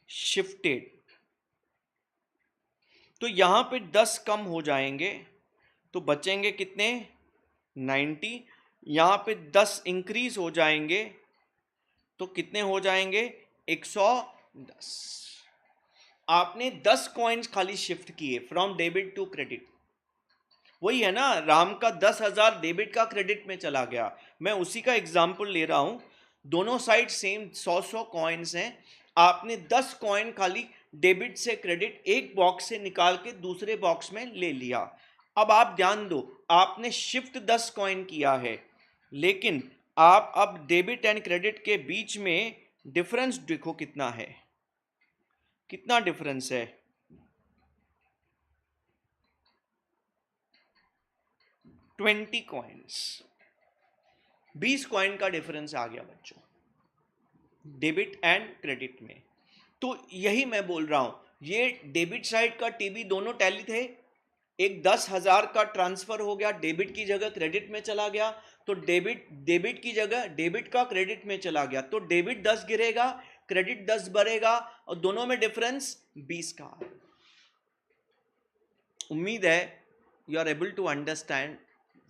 shifted, तो यहां पे 10 कम हो जाएंगे तो बचेंगे कितने, 90। यहां पे 10 इंक्रीज हो जाएंगे तो कितने हो जाएंगे, 110। आपने 10 कॉइन्स खाली शिफ्ट किए फ्रॉम डेबिट टू क्रेडिट। वही है ना, राम का 10,000 डेबिट का क्रेडिट में चला गया। मैं उसी का एग्जाम्पल ले रहा हूं, दोनों साइड सेम 100 कॉइन्स हैं। आपने 10 कॉइन खाली डेबिट से क्रेडिट एक बॉक्स से निकाल के दूसरे बॉक्स में ले लिया। अब आप ध्यान दो, आपने शिफ्ट 10 कॉइन किया है, लेकिन आप अब डेबिट एंड क्रेडिट के बीच में डिफरेंस देखो कितना है, कितना डिफरेंस है, 20 कॉइन्स, 20 कॉइन का डिफरेंस आ गया बच्चों डेबिट एंड क्रेडिट में। तो यही मैं बोल रहा हूं, ये डेबिट साइड का टीबी दोनों टैली थे, एक 10,000 का ट्रांसफर हो गया, डेबिट की जगह क्रेडिट में चला गया, तो डेबिट की जगह डेबिट का क्रेडिट में चला गया, तो डेबिट 10 गिरेगा, क्रेडिट 10 बढ़ेगा, और दोनों में डिफरेंस 20 का। उम्मीद है you are able to understand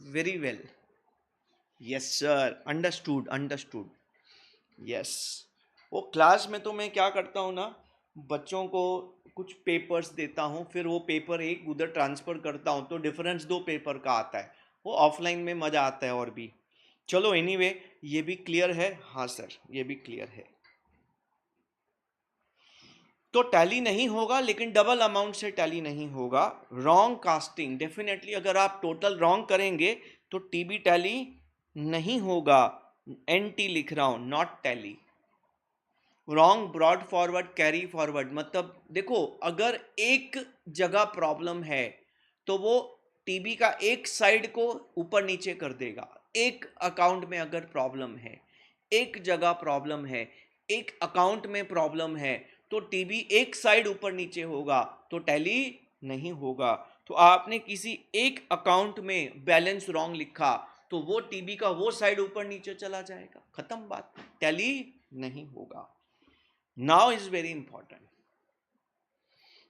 very well. Yes sir, understood understood, yes. वो क्लास में तो मैं क्या करता हूँ ना, बच्चों को कुछ पेपर्स देता हूँ, फिर वो पेपर एक उधर ट्रांसफ़र करता हूँ, तो डिफरेंस 2 पेपर का आता है। वो ऑफलाइन में मज़ा आता है और भी। चलो एनीवे, ये भी क्लियर है, हाँ सर ये भी क्लियर है। तो टैली नहीं होगा, लेकिन डबल अमाउंट से टैली नहीं होगा। रॉन्ग कास्टिंग, डेफिनेटली अगर आप टोटल रॉन्ग करेंगे तो टीबी टैली नहीं होगा। एनटी लिख रहा हूं, not tally. Wrong brought forward carry forward, मतलब देखो अगर एक जगह प्रॉब्लम है तो वो टीबी का एक साइड को ऊपर नीचे कर देगा। एक अकाउंट में अगर प्रॉब्लम है, एक जगह प्रॉब्लम है, एक अकाउंट में प्रॉब्लम है, तो टीबी एक साइड ऊपर नीचे होगा, तो टैली नहीं होगा। तो आपने किसी एक अकाउंट में बैलेंस रॉन्ग लिखा तो वो टीबी का वो साइड ऊपर नीचे चला जाएगा, खत्म बात, टैली नहीं होगा। Now is very important.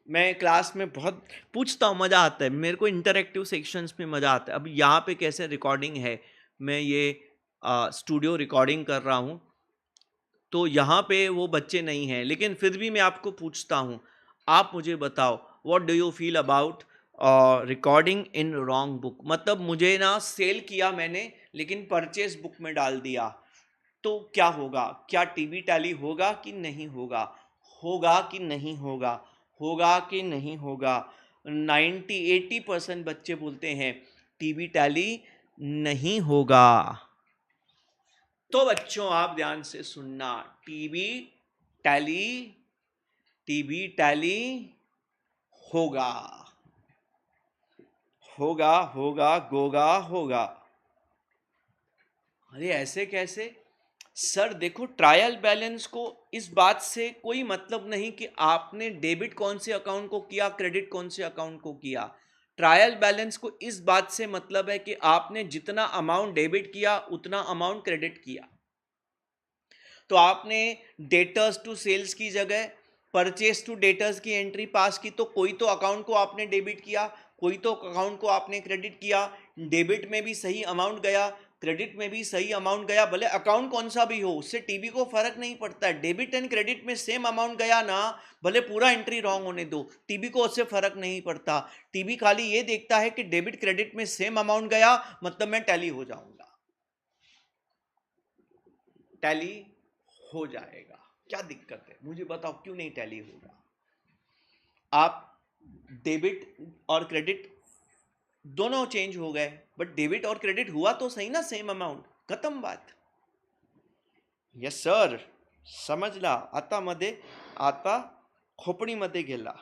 मैं क्लास में बहुत पूछता हूँ, मज़ा आता है मेरे को, इंटरेक्टिव सेक्शंस में मज़ा आता है। अब यहाँ पे कैसे रिकॉर्डिंग है, मैं ये स्टूडियो रिकॉर्डिंग कर रहा हूँ, तो यहाँ पे वो बच्चे नहीं हैं, लेकिन फिर भी मैं आपको पूछता हूँ, आप मुझे बताओ what do you feel about recording in wrong book. मतलब मुझे ना सेल किया मैंने, लेकिन परचेज बुक में डाल दिया, तो क्या होगा, क्या टीबी टैली होगा कि नहीं होगा, होगा कि नहीं होगा, होगा कि नहीं होगा। 90-80% बच्चे बोलते हैं टीबी टैली नहीं होगा। तो बच्चों आप ध्यान से सुनना, टीबी टैली, टीबी टैली होगा, होगा होगा गोगा होगा। अरे ऐसे कैसे सर, देखो ट्रायल बैलेंस को इस बात से कोई मतलब नहीं कि आपने डेबिट कौन से अकाउंट को किया, क्रेडिट कौन से अकाउंट को किया। ट्रायल बैलेंस को इस बात से मतलब है कि आपने जितना अमाउंट डेबिट किया उतना अमाउंट क्रेडिट किया। तो आपने डेटर्स टू सेल्स की जगह परचेस टू डेटर्स की एंट्री पास की, तो कोई तो अकाउंट को आपने डेबिट किया, कोई तो अकाउंट को आपने क्रेडिट किया। डेबिट में भी सही अमाउंट गया, क्रेडिट में भी सही अमाउंट गया, भले अकाउंट कौन सा भी हो, उससे टीबी को फर्क नहीं पड़ता है। डेबिट एंड क्रेडिट में सेम अमाउंट गया ना, भले पूरा एंट्री रॉन्ग होने दो, टीबी को उससे फर्क नहीं पड़ता। टीबी खाली ये देखता है कि डेबिट क्रेडिट में सेम अमाउंट गया, मतलब मैं टैली हो जाऊंगा, टैली हो जाएगा। क्या दिक्कत है मुझे बताओ, क्यों नहीं टैली होगा। आप डेबिट और क्रेडिट दोनों चेंज हो गए, बट डेबिट और क्रेडिट हुआ तो सही ना, सेम अमाउंट, खत्म बात। यस सर, समजला आता मध्ये, आता खोपडीमध्ये गेला।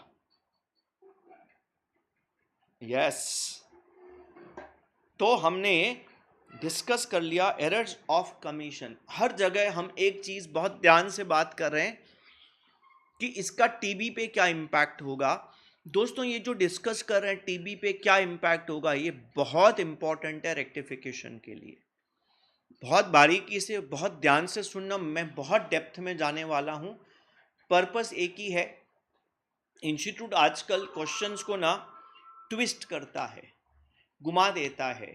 यस, तो हमने डिस्कस कर लिया एरर्स ऑफ कमीशन। हर जगह हम एक चीज बहुत ध्यान से बात कर रहे हैं कि इसका टीबी पे क्या इम्पैक्ट होगा। दोस्तों ये जो डिस्कस कर रहे हैं टीबी पे क्या इम्पैक्ट होगा, ये बहुत इंपॉर्टेंट है रेक्टिफिकेशन के लिए। बहुत बारीकी से, बहुत ध्यान से सुनना, मैं बहुत डेप्थ में जाने वाला हूँ। पर्पस एक ही है, इंस्टीट्यूट आजकल क्वेश्चंस को ना ट्विस्ट करता है, घुमा देता है,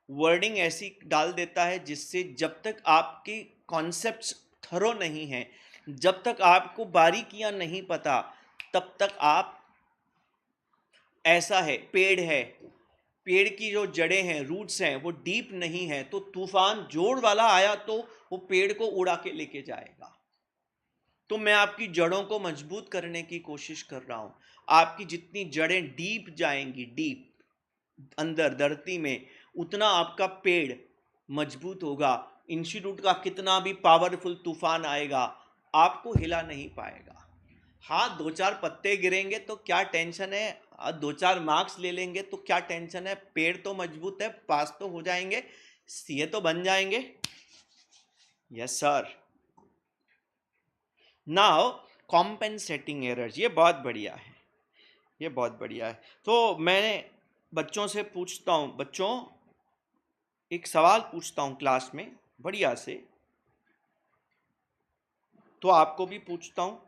वर्डिंग ऐसी डाल देता है जिससे जब तक आपके कॉन्सेप्ट्स थरो नहीं हैं, जब तक आपको बारीकियां नहीं पता, तब तक आप, ऐसा है पेड़ है, पेड़ की जो जड़ें हैं, रूट्स हैं, वो डीप नहीं है, तो तूफान जोर वाला आया तो वो पेड़ को उड़ा के लेके जाएगा। तो मैं आपकी जड़ों को मजबूत करने की कोशिश कर रहा हूं। आपकी जितनी जड़ें डीप जाएंगी, डीप अंदर धरती में, उतना आपका पेड़ मजबूत होगा। इंस्टीट्यूट का कितना भी पावरफुल तूफान आएगा, आपको हिला नहीं पाएगा। हाँ, दो चार पत्ते गिरेंगे तो क्या टेंशन है, दो चार मार्क्स ले लेंगे तो क्या टेंशन है, पेड़ तो मजबूत है, पास तो हो जाएंगे, सीए तो बन जाएंगे। Yes sir. Now compensating errors, ये बहुत बढ़िया है, ये बहुत बढ़िया है। तो मैं बच्चों से पूछता हूँ, बच्चों एक सवाल पूछता हूँ क्लास में बढ़िया से, तो आपको भी पूछता हूँ,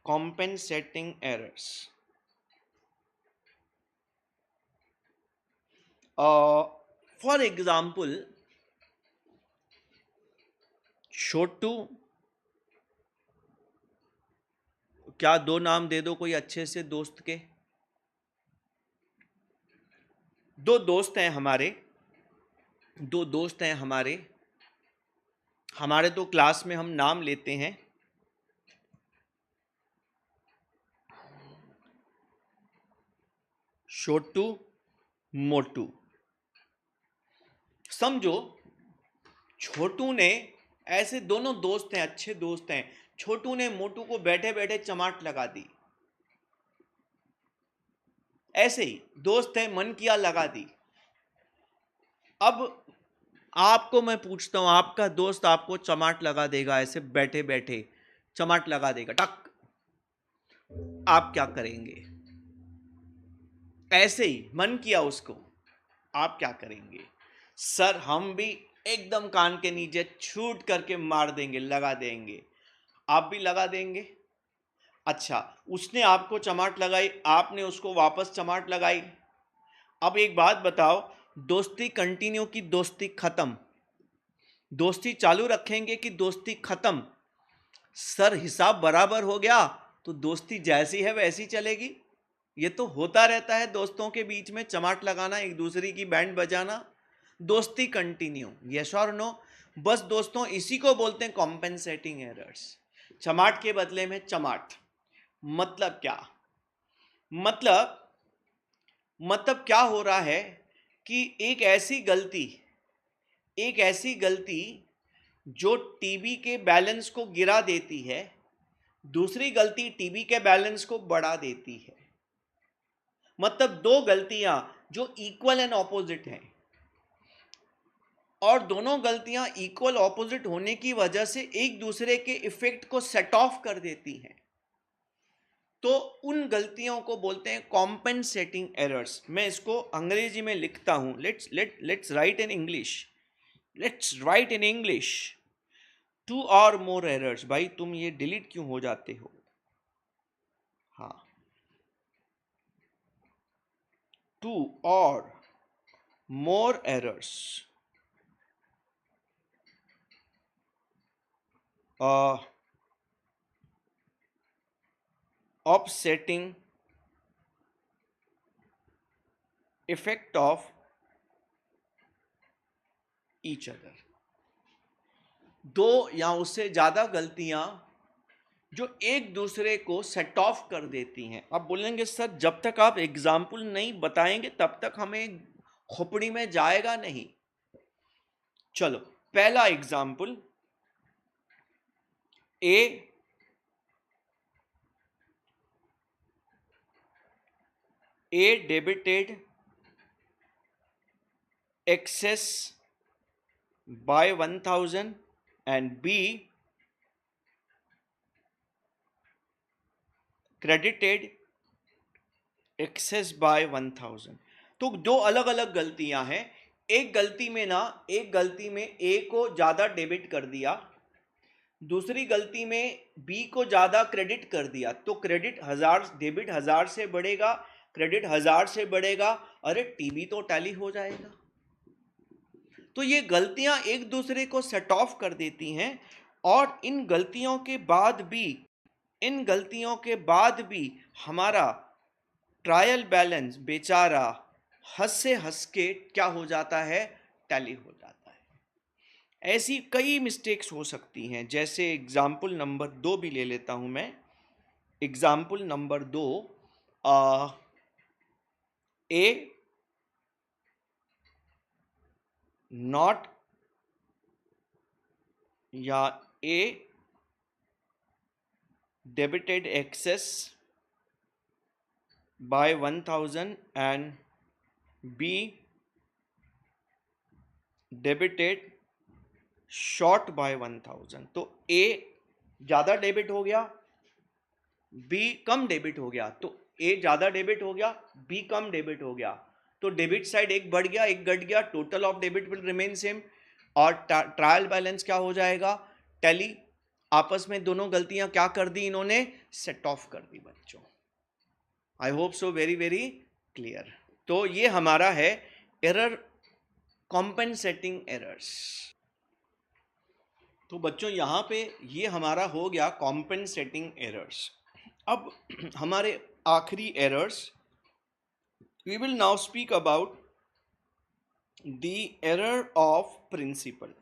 कॉम्पेंसेटिंग एरर्स। फॉर एग्जाम्पल, छोटू, क्या दो नाम दे दो कोई अच्छे से दोस्त के। दो दोस्त हैं हमारे, दो दोस्त हैं हमारे, हमारे तो क्लास में हम नाम लेते हैं, छोटू, मोटू। समझो छोटू ने, ऐसे दोनों दोस्त हैं, अच्छे दोस्त हैं, छोटू ने मोटू को बैठे बैठे चमाट लगा दी। ऐसे ही दोस्त है, मन किया लगा दी। अब आपको मैं पूछता हूं, आपका दोस्त आपको चमाट लगा देगा, ऐसे बैठे बैठे चमाट लगा देगा टक, आप क्या करेंगे? ऐसे ही मन किया उसको, आप क्या करेंगे? सर हम भी एकदम कान के नीचे छूट करके मार देंगे, लगा देंगे। आप भी लगा देंगे? अच्छा, उसने आपको चमाट लगाई, आपने उसको वापस चमाट लगाई। अब एक बात बताओ, दोस्ती कंटिन्यू की दोस्ती खत्म? दोस्ती चालू रखेंगे कि दोस्ती खत्म? सर हिसाब बराबर हो गया तो दोस्ती जैसी है वैसी चलेगी। ये तो होता रहता है दोस्तों के बीच में, चमाट लगाना, एक दूसरे की बैंड बजाना, दोस्ती कंटिन्यू। यस और नो? बस दोस्तों इसी को बोलते हैं कॉम्पेंसेटिंग एरर्स। चमाट के बदले में चमाट। मतलब क्या? मतलब मतलब क्या हो रहा है कि एक ऐसी गलती जो टीबी के बैलेंस को गिरा देती है, दूसरी गलती टीबी के बैलेंस को बढ़ा देती है। मतलब दो गलतियां जो इक्वल एंड ऑपोजिट हैं, और दोनों गलतियां इक्वल ऑपोजिट होने की वजह से एक दूसरे के इफेक्ट को सेट ऑफ कर देती हैं, तो उन गलतियों को बोलते हैं कॉम्पेंसेटिंग एरर्स। मैं इसको अंग्रेजी में लिखता हूं, let's write in English, let's write in English. Two और मोर एरर्स। भाई तुम ये डिलीट क्यों हो जाते हो? हाँ, टू और more errors offsetting effect of each other। दो या उससे ज्यादा गलतियां जो एक दूसरे को सेट ऑफ कर देती हैं। अब बोलेंगे सर जब तक आप एग्जाम्पल नहीं बताएंगे तब तक हमें खोपड़ी में जाएगा नहीं। चलो पहला example, A debited excess by 1000 and B credited excess by 1000। तो दो अलग अलग गलतियां हैं। एक गलती में ए को ज्यादा डेबिट कर दिया, दूसरी गलती में बी को ज्यादा क्रेडिट कर दिया। तो क्रेडिट 1000, डेबिट 1000 से बढ़ेगा, क्रेडिट 1000 से बढ़ेगा, अरे टीबी तो टैली हो जाएगा। तो ये गलतियां एक दूसरे को सेट ऑफ कर देती हैं। और इन गलतियों के बाद भी हमारा ट्रायल बैलेंस बेचारा हंस से हंस के क्या हो जाता है, टैली हो जाता है। ऐसी कई मिस्टेक्स हो सकती हैं। जैसे एग्जाम्पल नंबर 2 भी ले लेता हूं मैं। एग्जाम्पल नंबर 2, ए नॉट या ए debited access by 1000 and B debited short by 1000। तो A ज्यादा डेबिट हो गया, B कम डेबिट हो गया। तो A ज्यादा डेबिट हो गया, B कम डेबिट हो गया। तो डेबिट साइड एक बढ़ गया, एक घट गया, total of debit will remain same. और ट्रायल बैलेंस क्या हो जाएगा, टैली। आपस में दोनों गलतियां क्या कर दी इन्होंने, सेट ऑफ कर दी बच्चों। आई hope so very very clear. तो ये हमारा है एरर, कॉम्पेंसेटिंग एरर्स। तो बच्चों यहां पे ये हमारा हो गया कॉम्पेंसेटिंग एरर्स। अब हमारे आखिरी errors, we will now speak about the error of principle.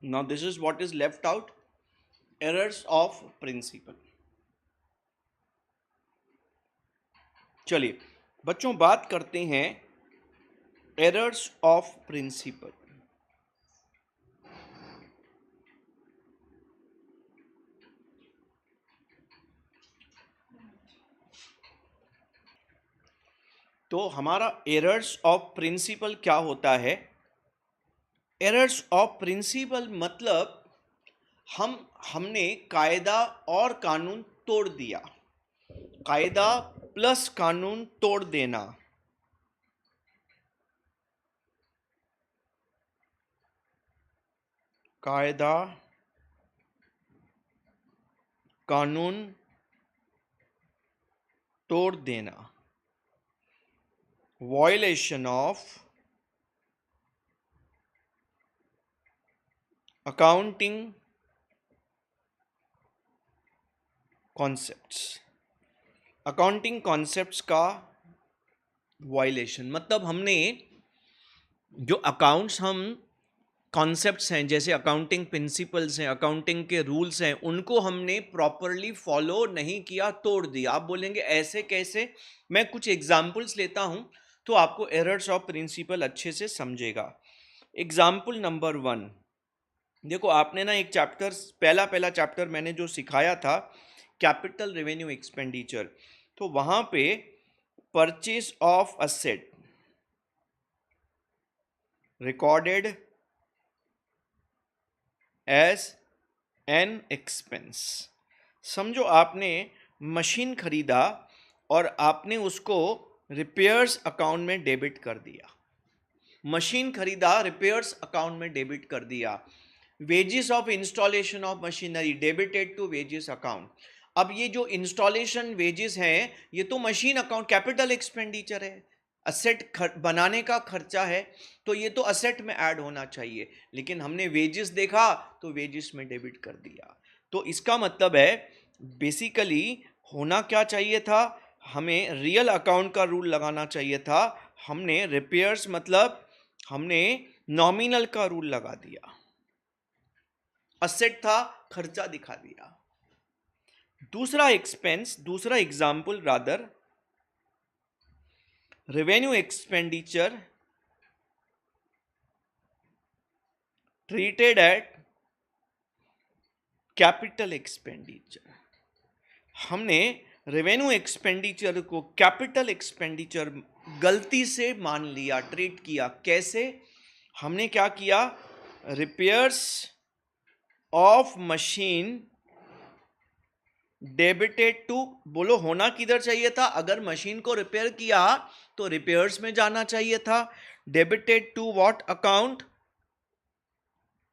Now this is what is left out, errors of principle. चलिए बच्चों बात करते हैं एरर्स ऑफ प्रिंसिपल। तो हमारा एरर्स ऑफ प्रिंसिपल क्या होता है। एरर्स ऑफ प्रिंसिपल मतलब हमने कायदा और कानून तोड़ दिया। कायदा प्लस कानून तोड़ देना, कायदा कानून तोड़ देना, violation of accounting concepts. Accounting concepts का वायलेशन मतलब हमने जो अकाउंट्स हम कॉन्सेप्ट्स हैं, जैसे अकाउंटिंग प्रिंसिपल्स हैं, अकाउंटिंग के रूल्स हैं, उनको हमने प्रॉपरली फॉलो नहीं किया, तोड़ दिया। आप बोलेंगे ऐसे कैसे, मैं कुछ एग्जाम्पल्स लेता हूं तो आपको एरर्स ऑफ प्रिंसिपल अच्छे से समझेगा। एग्जाम्पल नंबर 1, देखो आपने ना एक चैप्टर, पहला चैप्टर मैंने जो सिखाया था कैपिटल रेवेन्यू एक्सपेंडिचर, तो वहां पे purchase of asset recorded as an expense. समझो आपने मशीन खरीदा और आपने उसको रिपेयर्स अकाउंट में डेबिट कर दिया। मशीन खरीदा, रिपेयर्स अकाउंट में डेबिट कर दिया। Wages of installation of machinery debited to wages account. अब ये जो इंस्टॉलेशन वेजेस हैं ये तो मशीन अकाउंट कैपिटल एक्सपेंडिचर है, असेट बनाने का खर्चा है, तो ये तो असेट में ऐड होना चाहिए, लेकिन हमने वेजेस देखा तो वेजेस में डेबिट कर दिया। तो इसका मतलब है बेसिकली होना क्या चाहिए था, हमें रियल अकाउंट का रूल लगाना चाहिए था। हमने रिपेयर्स मतलब हमने नॉमिनल का रूल लगा दिया, असेट था, खर्चा दिखा दिया। दूसरा एक्सपेंस, दूसरा example rather, revenue expenditure treated at capital expenditure. हमने रेवेन्यू एक्सपेंडिचर को कैपिटल एक्सपेंडिचर गलती से मान लिया, ट्रीट किया। कैसे, हमने क्या किया, repairs of machine debited to, बोलो होना किधर चाहिए था? अगर मशीन को रिपेयर किया तो रिपेयर्स में जाना चाहिए था। Debited to what account?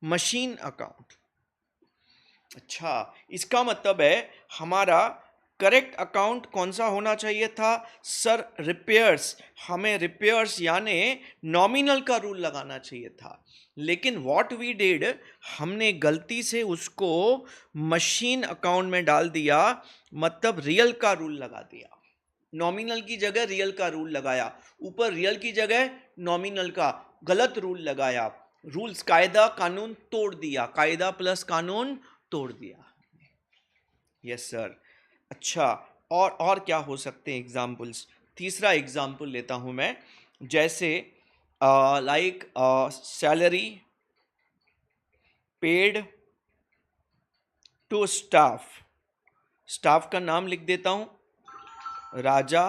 Machine account. अच्छा, इसका मतलब है हमारा करेक्ट अकाउंट कौन सा होना चाहिए था? Sir repairs. हमें रिपेयर्स यानी नॉमिनल का रूल लगाना चाहिए था, लेकिन व्हाट वी डिड, हमने गलती से उसको मशीन अकाउंट में डाल दिया, मतलब रियल का रूल लगा दिया। नॉमिनल की जगह रियल का रूल लगाया, ऊपर रियल की जगह नॉमिनल का गलत रूल लगाया। रूल्स, कायदा कानून तोड़ दिया, कायदा प्लस कानून तोड़ दिया। Yes sir. अच्छा, और क्या हो सकते हैं एग्जाम्पल्स? तीसरा एग्जाम्पल लेता हूं मैं, जैसे like salary paid to staff. Staff का नाम लिख देता हूं, Raja.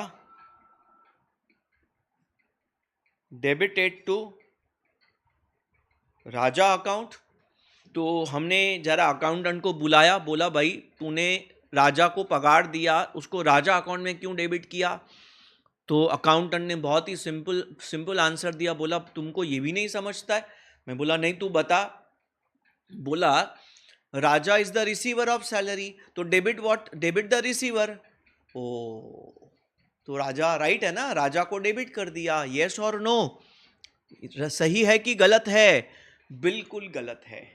Debited to Raja account. तो हमने जरा अकाउंटेंट को बुलाया, बोला भाई तूने राजा को पगार दिया, उसको राजा अकाउंट में क्यों डेबिट किया? तो अकाउंटेंट ने बहुत ही सिंपल सिंपल आंसर दिया, बोला तुमको ये भी नहीं समझता है? मैं बोला नहीं, तू बता। बोला Raja is the receiver of salary, तो debit what? Debit the receiver. ओ, तो राजा राइट है ना, राजा को डेबिट कर दिया। यस और नो? सही है कि गलत है? बिल्कुल गलत है।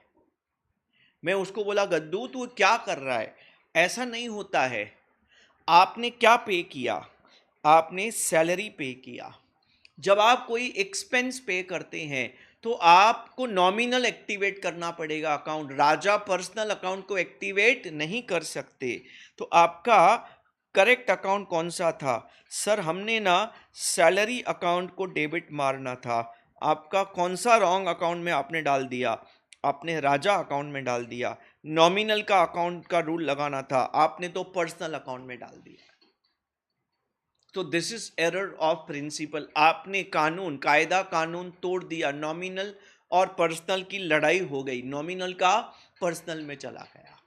मैं उसको बोला गद्दू तू क्या कर रहा है, ऐसा नहीं होता है। आपने क्या पे किया? आपने सैलरी पे किया। जब आप कोई एक्सपेंस पे करते हैं तो आपको नॉमिनल एक्टिवेट करना पड़ेगा अकाउंट, राजा पर्सनल अकाउंट को एक्टिवेट नहीं कर सकते। तो आपका करेक्ट अकाउंट कौन सा था? सर हमने ना सैलरी अकाउंट को डेबिट मारना था। आपका कौन सा रॉन्ग अकाउंट में आपने डाल दिया? आपने राजा अकाउंट में डाल दिया। नॉमिनल का अकाउंट का रूल लगाना था, आपने तो पर्सनल अकाउंट में डाल दिया। तो this is error of principle. आपने कानून, कायदा कानून तोड़ दिया। नॉमिनल और पर्सनल की लड़ाई हो गई, नॉमिनल का पर्सनल में चला गया।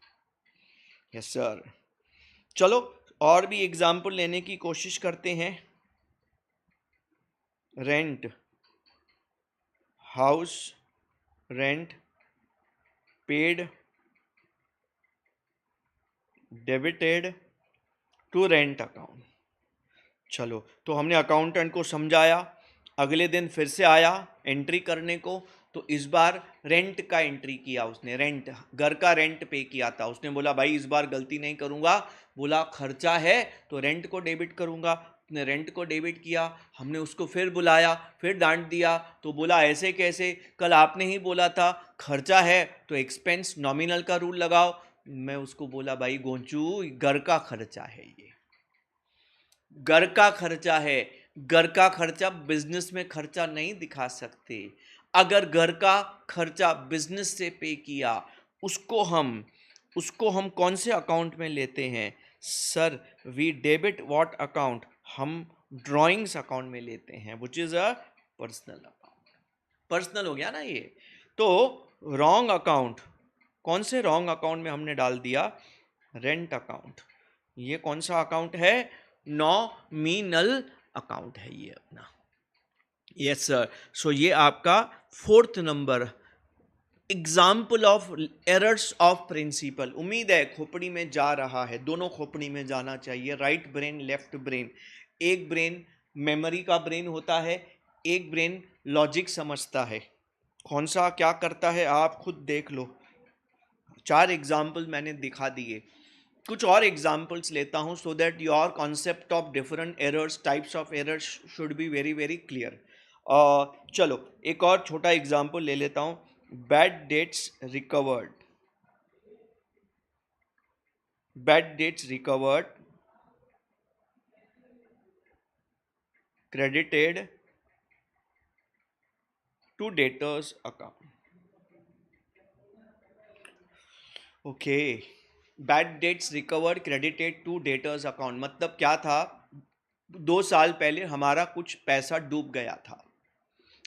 Yes sir. चलो और भी एग्जाम्पल लेने की कोशिश करते हैं। Rent, house rent paid debited to rent account. चलो, तो हमने अकाउंटेंट को समझाया, अगले दिन फिर से आया एंट्री करने को, तो इस बार रेंट का एंट्री किया उसने। रेंट, घर का रेंट पे किया था। उसने बोला भाई इस बार गलती नहीं करूंगा, बोला खर्चा है तो रेंट को डेबिट करूंगा। उसने रेंट को डेबिट किया। हमने उसको फिर बुलाया, फिर डांट दिया, तो बोला ऐसे कैसे, कल आपने ही बोला था खर्चा है तो एक्सपेंस नॉमिनल का रूल लगाओ। मैं उसको बोला भाई गोंचू, घर का खर्चा है ये, घर का खर्चा है। घर का खर्चा बिजनेस में खर्चा नहीं दिखा सकते। अगर घर का खर्चा बिजनेस से पे किया, उसको हम कौन से अकाउंट में लेते हैं? Sir we debit what account? हम ड्राइंग्स अकाउंट में लेते हैं, which is a personal account. Personal हो गया ना ये। तो रॉन्ग अकाउंट, कौन से रॉन्ग अकाउंट में हमने डाल दिया? Rent account. ये कौन सा अकाउंट है? नॉमिनल अकाउंट है ये अपना। Yes sir. सो ये आपका fourth number example of errors of principle. उम्मीद है खोपड़ी में जा रहा है, दोनों खोपड़ी में जाना चाहिए, राइट ब्रेन लेफ्ट ब्रेन। एक ब्रेन मेमोरी का ब्रेन होता है, एक ब्रेन लॉजिक समझता है। कौन सा क्या करता है आप खुद देख लो। 4 एग्जाम्पल मैंने दिखा दिए, कुछ और एग्जाम्पल्स लेता हूँ so that your concept of different errors, types of errors should be very very clear. चलो एक और छोटा एग्जाम्पल ले लेता हूँ। Bad debts recovered, bad debts recovered credited to debtors account। Okay, bad debts recovered credited to debtors account मतलब क्या था? 2 साल पहले हमारा कुछ पैसा डूब गया था,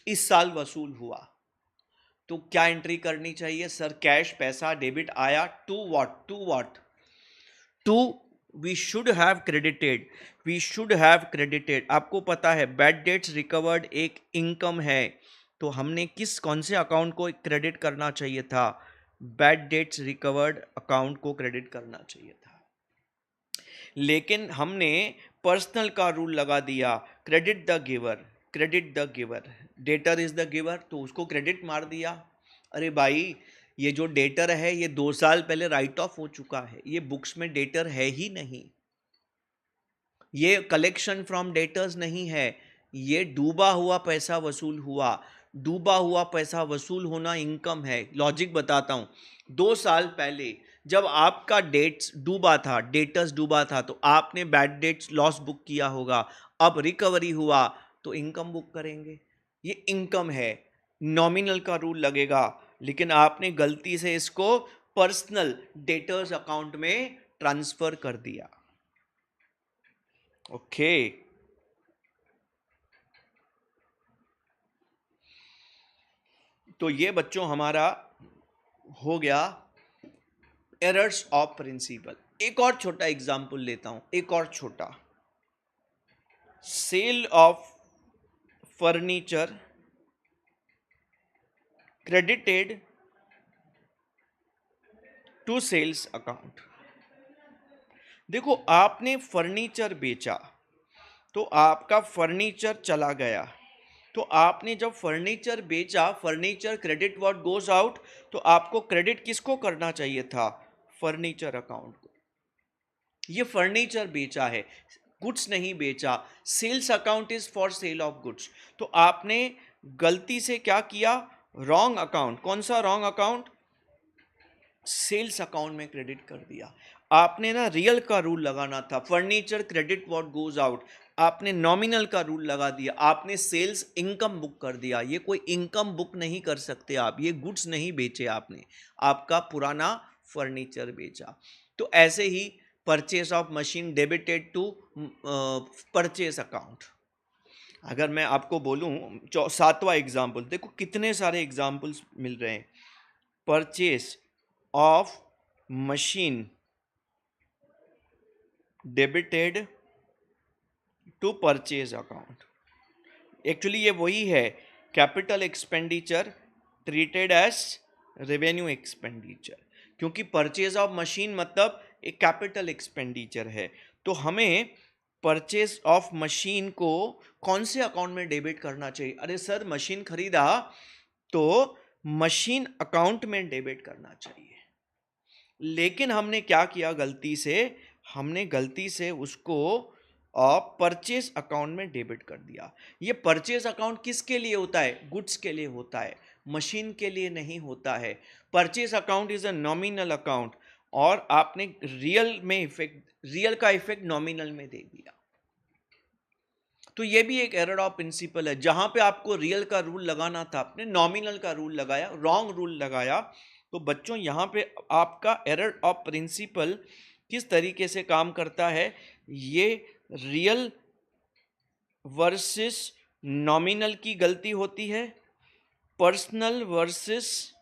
इस साल वसूल हुआ, तो क्या एंट्री करनी चाहिए? सर कैश पैसा डेबिट आया to what? To what? To we should have credited, we should have credited. आपको पता है बैड डेट्स रिकवर्ड एक इनकम है, तो हमने कौन से अकाउंट को क्रेडिट करना चाहिए था? बैड डेट्स रिकवर्ड अकाउंट को क्रेडिट करना चाहिए था। लेकिन हमने पर्सनल का रूल लगा दिया, credit the giver, credit the giver, debtor is the giver, तो उसको क्रेडिट मार दिया। अरे भाई, ये जो डेटर है ये 2 साल पहले राइट ऑफ हो चुका है, ये बुक्स में डेटर है ही नहीं, ये कलेक्शन फ्रॉम डेटर्स नहीं है, ये डूबा हुआ पैसा वसूल हुआ। डूबा हुआ पैसा वसूल होना इनकम है। लॉजिक बताता हूं, 2 साल पहले जब आपका डेट्स डूबा था, डेटर्स डूबा था, तो आपने बैड डेट्स लॉस बुक किया होगा। अब रिकवरी हुआ तो इनकम बुक करेंगे, ये इनकम है। नॉमिनल का रूल लगेगा, लेकिन आपने गलती से इसको पर्सनल डेटर्स अकाउंट में ट्रांसफर कर दिया। ओके, तो ये बच्चों हमारा हो गया एरर्स ऑफ प्रिंसिपल। एक और छोटा एग्जांपल लेता हूं, एक और छोटा। Sale of furniture credited to sales account. देखो, आपने फर्नीचर बेचा तो आपका फर्नीचर चला गया, तो आपने जब फर्नीचर बेचा, furniture credit what goes out, तो आपको क्रेडिट किसको करना चाहिए था? फर्नीचर अकाउंट को। ये फर्नीचर बेचा है, गुड्स नहीं बेचा। Sales account is for sale of goods. तो आपने गलती से क्या किया? Wrong account. कौन सा रॉन्ग अकाउंट? सेल्स अकाउंट में क्रेडिट कर दिया। आपने ना रियल का रूल लगाना था, furniture credit what goes out. आपने नॉमिनल का रूल लगा दिया, आपने सेल्स इनकम बुक कर दिया। ये कोई इनकम बुक नहीं कर सकते आप, ये गुड्स नहीं बेचे आपने, आपका पुराना फर्नीचर बेचा। तो ऐसे ही purchase of machine debited to purchase account. अगर मैं आपको बोलूं 7वां एग्जाम्पल, देखो कितने सारे एग्जाम्पल्स मिल रहे हैं। Purchase of machine debited to purchase account. Actually ये वही है, capital expenditure treated as revenue expenditure, क्योंकि परचेज ऑफ मशीन मतलब एक कैपिटल एक्सपेंडिचर है। तो हमें परचेज ऑफ मशीन को कौन से अकाउंट में डेबिट करना चाहिए? अरे सर, मशीन खरीदा तो मशीन अकाउंट में डेबिट करना चाहिए। लेकिन हमने क्या किया? हमने गलती से उसको परचेज अकाउंट में डेबिट कर दिया। ये परचेज अकाउंट किसके लिए होता है? गुड्स के लिए होता है, मशीन के लिए नहीं होता है। Purchase account is a nominal account, और आपने रियल का इफेक्ट नॉमिनल में दे दिया। तो ये भी एक एरर ऑफ प्रिंसिपल है। जहां पे आपको रियल का रूल लगाना था, आपने नॉमिनल का रूल लगाया, रॉन्ग रूल लगाया। तो बच्चों, यहां पे आपका एरर ऑफ प्रिंसिपल किस तरीके से काम करता है? ये रियल वर्सेस नॉमिनल की गलती होती है, पर्सनल वर्सेस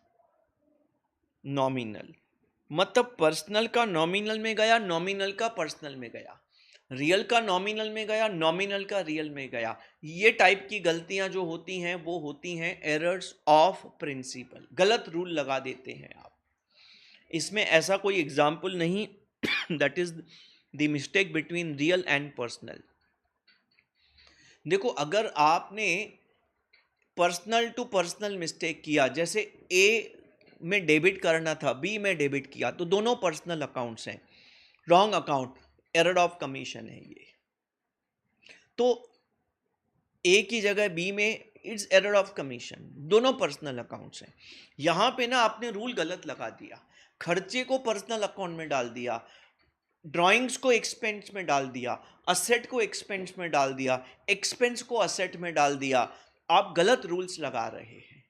नॉमिनल। मतलब पर्सनल का नॉमिनल में गया, नॉमिनल का पर्सनल में गया, रियल का नॉमिनल में गया, नॉमिनल का रियल में गया। ये टाइप की गलतियां जो होती हैं वो होती हैं एरर्स ऑफ प्रिंसिपल। गलत रूल लगा देते हैं आप। इसमें ऐसा कोई एग्जाम्पल नहीं that is the mistake between real and personal. देखो, अगर आपने पर्सनल टू पर्सनल मिस्टेक किया, जैसे ए में डेबिट करना था, बी में डेबिट किया, तो दोनों पर्सनल अकाउंट्स हैं, wrong account, error of commission है ये। तो ए की जगह बी में इट्स एरर ऑफ कमीशन, दोनों पर्सनल अकाउंट्स हैं। यहां पे ना आपने रूल गलत लगा दिया, खर्चे को पर्सनल अकाउंट में डाल दिया, ड्राइंग्स को एक्सपेंस में डाल दिया, असेट को एक्सपेंस में डाल दिया, एक्सपेंस को असेट में डाल दिया। आप गलत रूल्स लगा रहे हैं।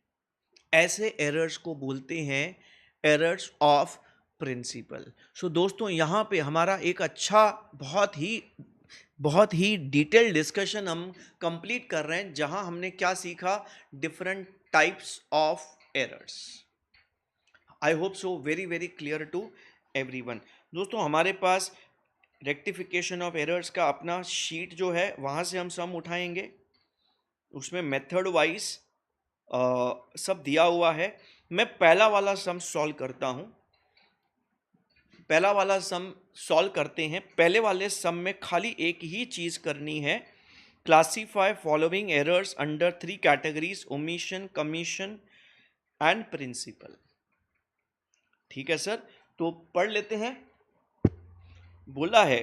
ऐसे एरर्स को बोलते हैं एरर्स ऑफ प्रिंसिपल। सो दोस्तों, यहाँ पे हमारा एक अच्छा बहुत ही डिटेल डिस्कशन हम कंप्लीट कर रहे हैं, जहाँ हमने क्या सीखा? Different types of errors. I hope so very very clear to everyone. दोस्तों हमारे पास रेक्टिफिकेशन ऑफ एरर्स का अपना शीट जो है वहाँ से हम सम उठाएंगे, उसमें मेथड वाइज सब दिया हुआ है। मैं पहला वाला सम सॉल्व करता हूँ। पहला वाला सम सॉल्व करते हैं। पहले वाले सम में खाली एक ही चीज़ करनी है, classify following errors under 3 categories, omission, commission and principle. ठीक है सर, तो पढ़ लेते हैं। बोला है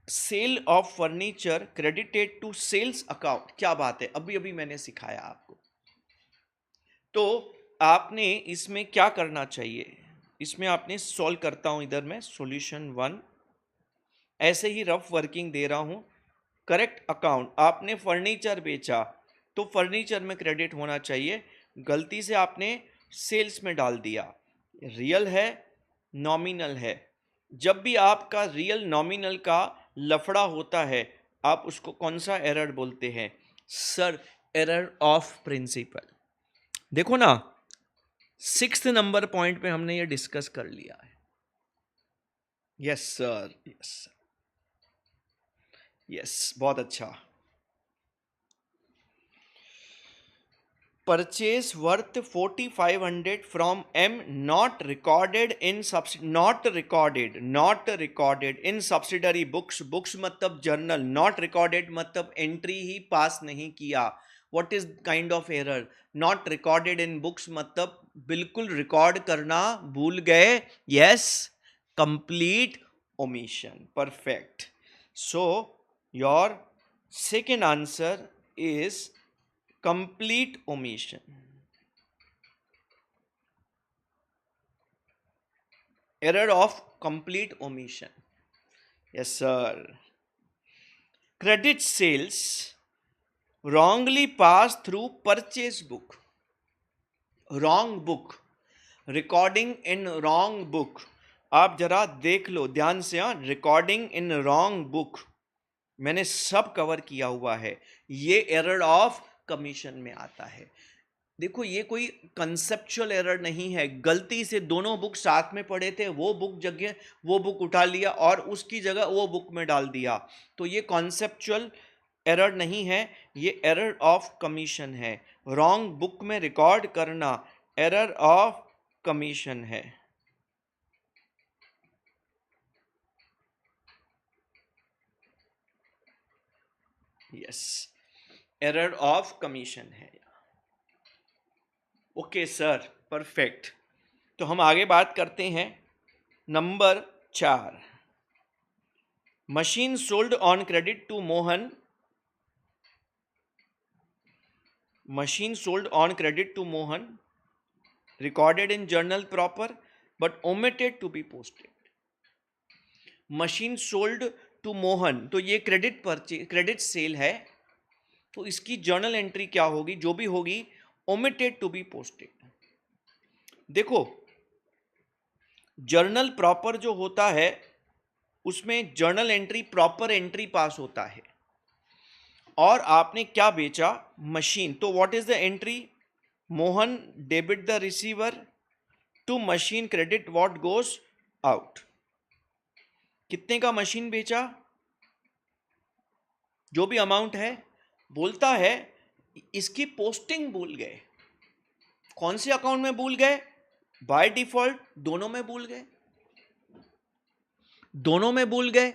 sale of furniture credited to sales account. क्या बात है, अभी अभी मैंने सिखाया आपको। तो आपने इसमें क्या करना चाहिए, इसमें आपने सॉल्व करता हूं इधर मैं सॉल्यूशन 1, ऐसे ही रफ वर्किंग दे रहा हूं। करेक्ट अकाउंट, आपने फर्नीचर बेचा तो फर्नीचर में क्रेडिट होना चाहिए, गलती से आपने सेल्स में डाल दिया। रियल है, नॉमिनल है। जब भी आपका रियल नॉमिनल का लफड़ा होता है, आप उसको कौन सा एरर बोलते हैं सर? Error of principal. देखो ना, 6th नंबर पॉइंट पे हमने ये डिस्कस कर लिया है। यस सर, यस यस, बहुत अच्छा। Purchase worth 4500 from am not recorded in not recorded in subsidiary books. Books मतलब जर्नल, नॉट रिकॉर्डेड मतलब एंट्री ही पास नहीं किया। What is kind of error? Not recorded in books मतलब बिल्कुल रिकॉर्ड करना भूल गए। Yes, complete omission. Perfect. So your second answer is complete omission. Error of complete omission. Yes sir. Credit sales wrongly passed through purchase book. Wrong book, recording in wrong book। आप जरा देख लो ध्यान से, हाँ, recording in wrong book मैंने सब cover किया हुआ है। ये एरर ऑफ कमीशन में आता है। देखो ये कोई कंसेप्चुअल एरर नहीं है, गलती से दोनों बुक साथ में पढ़े थे, वो बुक जगह वो बुक उठा लिया और उसकी जगह वो बुक में डाल दिया। तो ये कॉन्सेप्चुअल एरर नहीं है, ये एरर ऑफ कमीशन है। रॉन्ग बुक में रिकॉर्ड करना एरर ऑफ कमीशन है। यस, एरर ऑफ कमीशन है। Okay sir, perfect. तो हम आगे बात करते हैं। Number 4, machine sold on credit to Mohan. Machine sold on credit to Mohan, recorded in journal proper but omitted to be posted। Machine sold to Mohan, तो ये credit sale है, तो इसकी जर्नल एंट्री क्या होगी? जो भी होगी ओमिटेड टू बी पोस्टेड। देखो जर्नल प्रॉपर जो होता है उसमें journal entry proper entry pass होता है। और आपने क्या बेचा? मशीन। तो what is the entry? Mohan debit the receiver to machine credit what goes out. कितने का मशीन बेचा? जो भी अमाउंट है। बोलता है इसकी पोस्टिंग भूल गए। कौन से अकाउंट में भूल गए? बाय डिफॉल्ट दोनों में भूल गए, दोनों में भूल गए।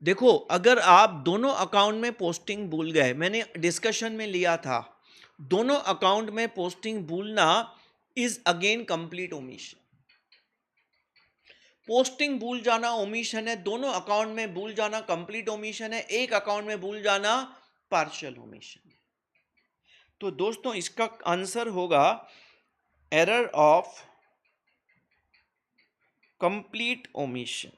देखो अगर आप दोनों अकाउंट में पोस्टिंग भूल गए, मैंने डिस्कशन में लिया था, दोनों अकाउंट में पोस्टिंग भूलना is again complete omission. Posting भूल जाना ओमिशन है, दोनों अकाउंट में भूल जाना कंप्लीट ओमिशन है, एक अकाउंट में भूल जाना पार्शियल ओमिशन है। तो दोस्तों इसका आंसर होगा एरर ऑफ कंप्लीट ओमिशन।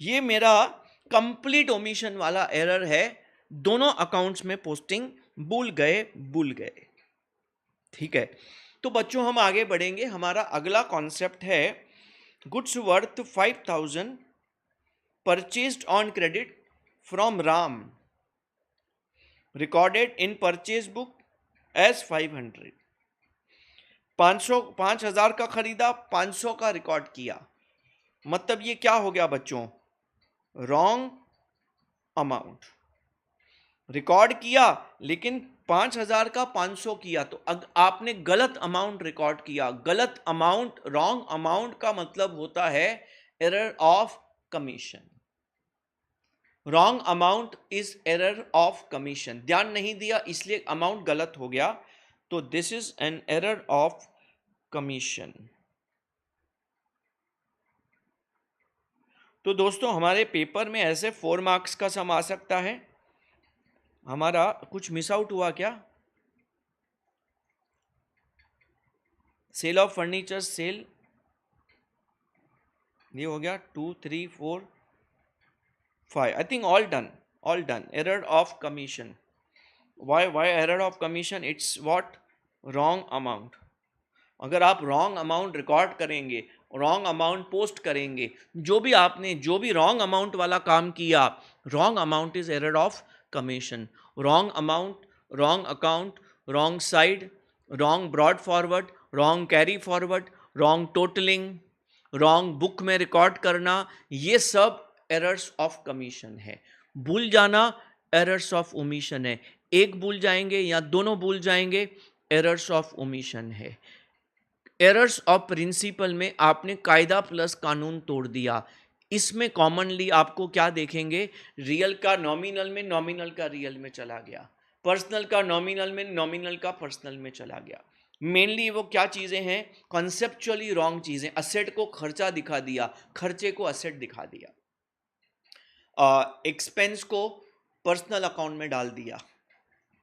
ये मेरा कंप्लीट ओमिशन वाला एरर है, दोनों अकाउंट्स में पोस्टिंग भूल गए। ठीक है, तो बच्चों हम आगे बढ़ेंगे। हमारा अगला कॉन्सेप्ट है goods worth 5000 purchased on credit from Ram, recorded in purchase book as 500। 5,000 का खरीदा, 500 का रिकॉर्ड किया, मतलब ये क्या हो गया बच्चों? Wrong amount. रिकॉर्ड किया लेकिन 5,000 का 500 किया, तो आपने गलत अमाउंट रिकॉर्ड किया। गलत अमाउंट, रॉन्ग अमाउंट का मतलब होता है error of commission. Wrong amount is error of commission. ध्यान नहीं दिया इसलिए अमाउंट गलत हो गया, तो this is an error of commission. तो दोस्तों हमारे पेपर में ऐसे 4 मार्क्स का सम आ सकता है। हमारा कुछ मिस आउट हुआ क्या? सेल ऑफ फर्नीचर, सेल ये हो गया 2 3 4 5, I think all done, all done. Error of commission, why error of commission? It's what? Wrong amount. अगर आप रॉन्ग अमाउंट रिकॉर्ड करेंगे, रॉन्ग अमाउंट पोस्ट करेंगे, जो भी आपने जो भी रॉन्ग अमाउंट वाला काम किया, wrong amount is error of commission. Wrong amount, wrong account, wrong side, wrong brought forward, wrong carry forward, wrong totalling, wrong book में रिकॉर्ड करना, ये सब एरर्स ऑफ कमीशन है। भूल जाना एरर्स ऑफ ओमिशन है। एक भूल जाएंगे या दोनों भूल जाएंगे, एरर्स ऑफ ओमिशन है। एरर्स ऑफ प्रिंसिपल में आपने कायदा प्लस कानून तोड़ दिया। इसमें कॉमनली आपको क्या देखेंगे? रियल का नॉमिनल में, नॉमिनल का रियल में चला गया, पर्सनल का नॉमिनल में, नॉमिनल का पर्सनल में चला गया। मेनली वो क्या चीज़ें हैं? कॉन्सेप्चुअली रॉन्ग चीज़ें। असेट को खर्चा दिखा दिया, खर्चे को असेट दिखा दिया। एक्सपेंस को पर्सनल अकाउंट में डाल दिया,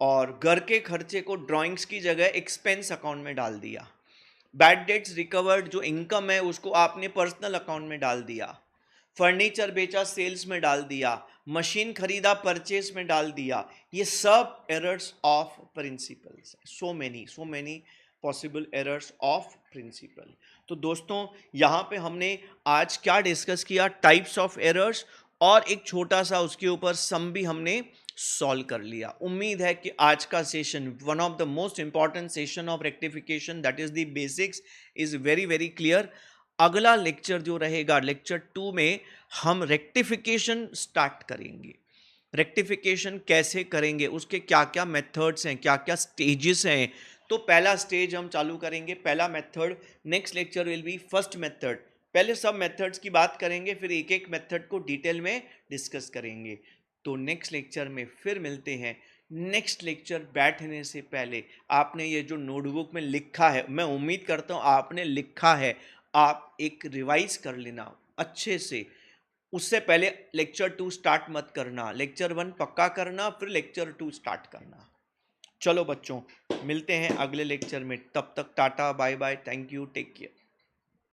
और घर के खर्चे को ड्राइंग्स की जगह एक्सपेंस अकाउंट में डाल दिया। बैड डेट्स रिकवर्ड जो इनकम है उसको आपने पर्सनल अकाउंट में डाल दिया। फर्नीचर बेचा, सेल्स में डाल दिया। मशीन खरीदा, परचेज में डाल दिया। ये सब errors of principles. So many possible errors of principle. तो दोस्तों यहाँ पे हमने आज क्या डिस्कस किया? टाइप्स ऑफ एरर्स, और एक छोटा सा उसके ऊपर सम भी हमने सॉल्व कर लिया। उम्मीद है कि आज का session, one of the most important session of rectification, that is the basics, is very very clear. अगला लेक्चर जो रहेगा, लेक्चर 2 में हम रेक्टिफिकेशन स्टार्ट करेंगे। रेक्टिफिकेशन कैसे करेंगे, उसके क्या क्या मेथड्स हैं, क्या क्या स्टेजेस हैं। तो पहला स्टेज हम चालू करेंगे, पहला method. Next lecture will be first method. पहले सब मेथड्स की बात करेंगे, फिर एक एक मेथड को डिटेल में डिस्कस करेंगे। तो नेक्स्ट लेक्चर में फिर मिलते हैं। नेक्स्ट लेक्चर बैठने से पहले आपने ये जो नोटबुक में लिखा है, मैं उम्मीद करता हूँ आपने लिखा है, आप एक रिवाइज कर लेना अच्छे से। उससे पहले लेक्चर 2 स्टार्ट मत करना, लेक्चर 1 पक्का करना, फिर लेक्चर 2 स्टार्ट करना। चलो बच्चों, मिलते हैं अगले लेक्चर में। तब तक tata, bye bye, thank you, take care.